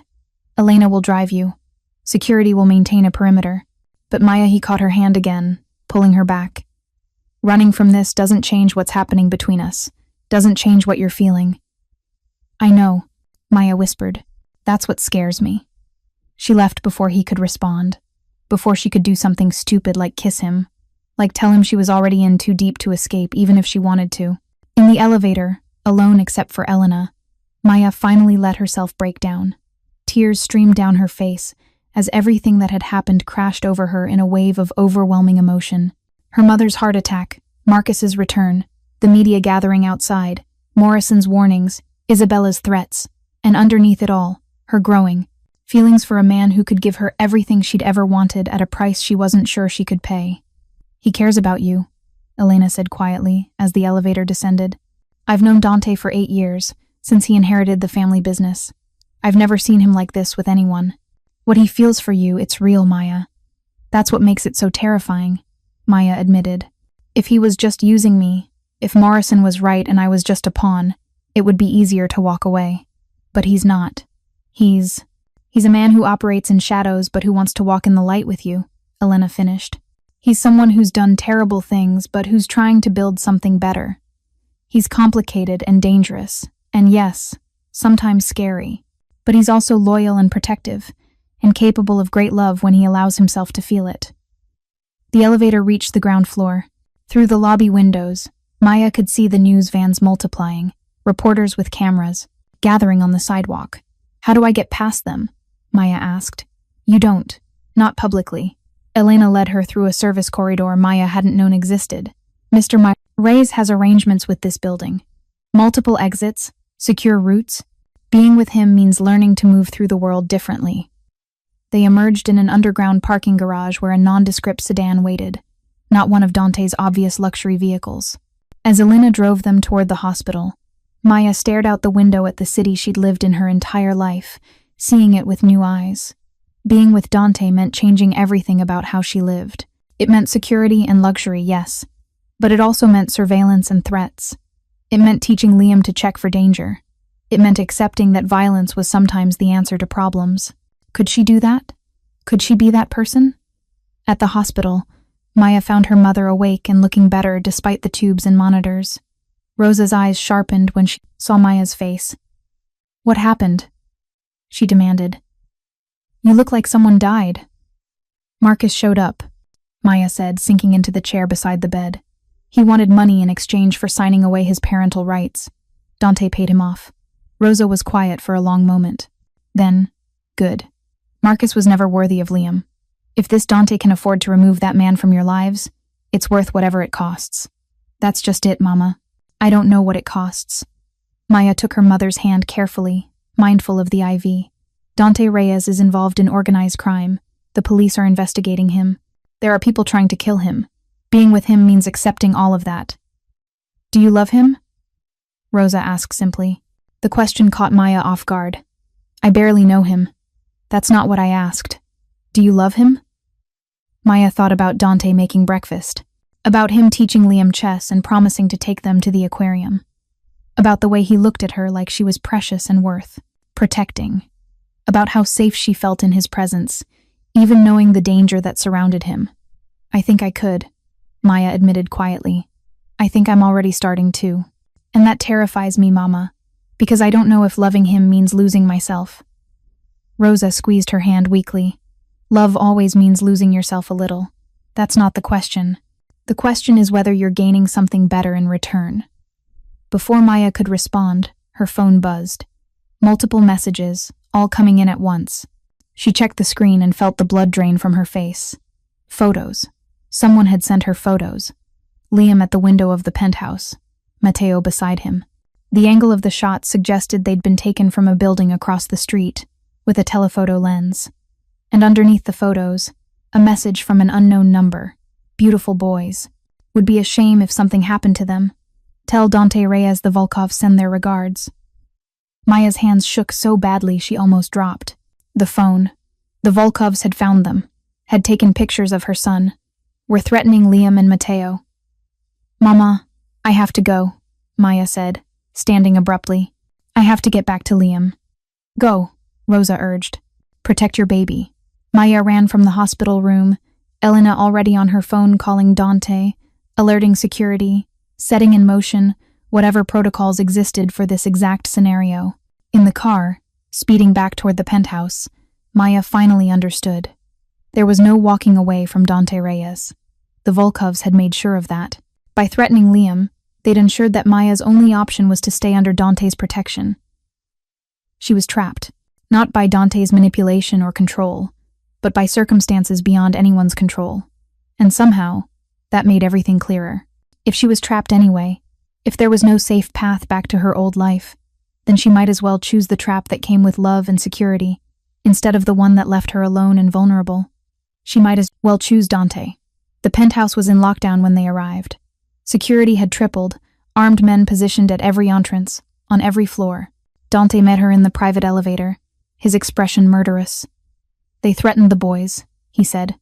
"Elena will drive you. Security will maintain a perimeter." But Maya, he caught her hand again, pulling her back. "Running from this doesn't change what's happening between us. Doesn't change what you're feeling." "I know," Maya whispered. "That's what scares me." She left before he could respond, before she could do something stupid like kiss him, like tell him she was already in too deep to escape even if she wanted to. In the elevator, alone except for Elena, Maya finally let herself break down. Tears streamed down her face as everything that had happened crashed over her in a wave of overwhelming emotion. Her mother's heart attack, Marcus's return, the media gathering outside, Morrison's warnings, Isabella's threats, and underneath it all, her growing feelings for a man who could give her everything she'd ever wanted at a price she wasn't sure she could pay. "He cares about you," Elena said quietly as the elevator descended. "I've known Dante for 8 years, since he inherited the family business. I've never seen him like this with anyone. What he feels for you, it's real, Maya. That's what makes it so terrifying," Maya admitted. "If he was just using me, if Morrison was right and I was just a pawn, it would be easier to walk away. But he's not. He's a man who operates in shadows but who wants to walk in the light with you," Elena finished. "He's someone who's done terrible things but who's trying to build something better. He's complicated and dangerous, and yes, sometimes scary. But he's also loyal and protective, and capable of great love when he allows himself to feel it." The elevator reached the ground floor. Through the lobby windows, Maya could see the news vans multiplying, reporters with cameras, gathering on the sidewalk. "How do I get past them?" Maya asked. "You don't. Not publicly." Elena led her through a service corridor Maya hadn't known existed. "Mr. Reyes has arrangements with this building. Multiple exits, secure routes. Being with him means learning to move through the world differently." They emerged in an underground parking garage where a nondescript sedan waited, not one of Dante's obvious luxury vehicles. As Elena drove them toward the hospital, Maya stared out the window at the city she'd lived in her entire life, seeing it with new eyes. Being with Dante meant changing everything about how she lived. It meant security and luxury, yes, but it also meant surveillance and threats. It meant teaching Liam to check for danger. It meant accepting that violence was sometimes the answer to problems. Could she do that? Could she be that person? At the hospital, Maya found her mother awake and looking better despite the tubes and monitors. Rosa's eyes sharpened when she saw Maya's face. "What happened?" she demanded. "You look like someone died." "Marcus showed up," Maya said, sinking into the chair beside the bed. "He wanted money in exchange for signing away his parental rights. Dante paid him off." Rosa was quiet for a long moment. Then, "Good. Marcus was never worthy of Liam. If this Dante can afford to remove that man from your lives, it's worth whatever it costs." "That's just it, Mama. I don't know what it costs." Maya took her mother's hand carefully, mindful of the IV. "Dante Reyes is involved in organized crime. The police are investigating him. There are people trying to kill him. Being with him means accepting all of that." "Do you love him?" Rosa asked simply. The question caught Maya off guard. "I barely know him." "That's not what I asked. Do you love him?" Maya thought about Dante making breakfast, about him teaching Liam chess and promising to take them to the aquarium, about the way he looked at her like she was precious and worth protecting, about how safe she felt in his presence, even knowing the danger that surrounded him. "I think I could," Maya admitted quietly. "I think I'm already starting to. And that terrifies me, Mama, because I don't know if loving him means losing myself." Rosa squeezed her hand weakly. "Love always means losing yourself a little. That's not the question. The question is whether you're gaining something better in return." Before Maya could respond, her phone buzzed. Multiple messages, all coming in at once. She checked the screen and felt the blood drain from her face. Photos. Someone had sent her photos. Liam at the window of the penthouse. Mateo beside him. The angle of the shot suggested they'd been taken from a building across the street, with a telephoto lens. And underneath the photos, a message from an unknown number. "Beautiful boys. Would be a shame if something happened to them. Tell Dante Reyes the Volkovs send their regards." Maya's hands shook so badly she almost dropped. The phone. The Volkovs had found them, had taken pictures of her son, were threatening Liam and Mateo. "Mama, I have to go," Maya said, standing abruptly. "I have to get back to Liam." "Go," Rosa urged. "Protect your baby." Maya ran from the hospital room, Elena already on her phone calling Dante, alerting security, setting in motion whatever protocols existed for this exact scenario. In the car, speeding back toward the penthouse, Maya finally understood. There was no walking away from Dante Reyes. The Volkovs had made sure of that. By threatening Liam, they'd ensured that Maya's only option was to stay under Dante's protection. She was trapped, not by Dante's manipulation or control, but by circumstances beyond anyone's control. And somehow, that made everything clearer. If she was trapped anyway, if there was no safe path back to her old life, then she might as well choose the trap that came with love and security, instead of the one that left her alone and vulnerable. She might as well choose Dante. The penthouse was in lockdown when they arrived. Security had tripled, armed men positioned at every entrance, on every floor. Dante met her in the private elevator, his expression murderous. "They threatened the boys," he said.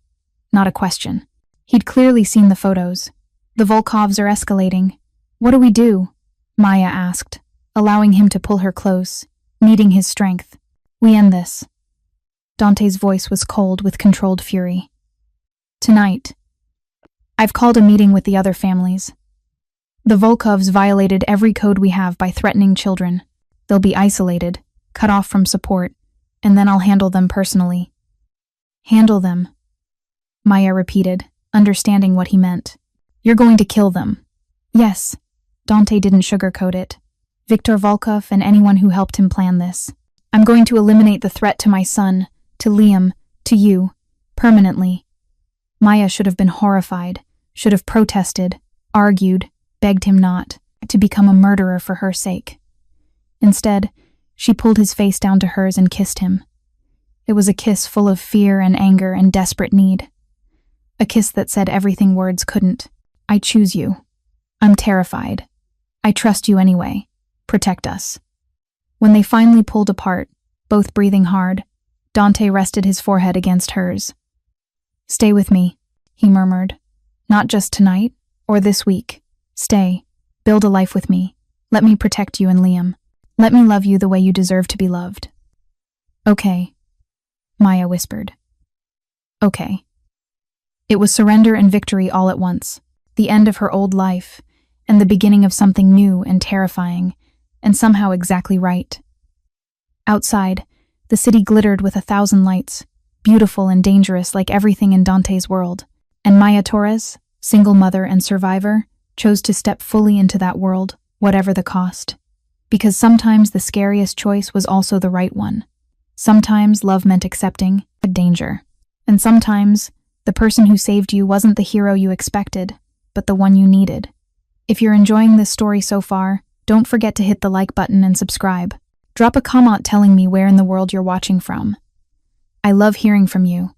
Not a question. He'd clearly seen the photos. "The Volkovs are escalating. What do we do?" Maya asked, allowing him to pull her close, needing his strength. "We end this." Dante's voice was cold with controlled fury. "Tonight. I've called a meeting with the other families. The Volkovs violated every code we have by threatening children. They'll be isolated, cut off from support, and then I'll handle them personally." "Handle them," Maya repeated, understanding what he meant. "You're going to kill them." "Yes." Dante didn't sugarcoat it. "Viktor Volkov and anyone who helped him plan this. I'm going to eliminate the threat to my son, to Liam, to you, permanently." Maya should have been horrified, should have protested, argued, begged him not to become a murderer for her sake. Instead, she pulled his face down to hers and kissed him. It was a kiss full of fear and anger and desperate need. A kiss that said everything words couldn't. "I choose you. I'm terrified. I trust you anyway. Protect us." When they finally pulled apart, both breathing hard, Dante rested his forehead against hers. "Stay with me," he murmured. "Not just tonight, or this week. Stay. Build a life with me. Let me protect you and Liam. Let me love you the way you deserve to be loved." "Okay." Maya whispered. Okay. It was surrender and victory all at once, the end of her old life, and the beginning of something new and terrifying, and somehow exactly right. Outside, the city glittered with 1,000 lights, beautiful and dangerous like everything in Dante's world, and Maya Torres, single mother and survivor, chose to step fully into that world, whatever the cost. Because sometimes the scariest choice was also the right one. Sometimes love meant accepting a danger. And sometimes the person who saved you wasn't the hero you expected, but the one you needed. If you're enjoying this story so far, don't forget to hit the like button and subscribe. Drop a comment telling me where in the world you're watching from. I love hearing from you,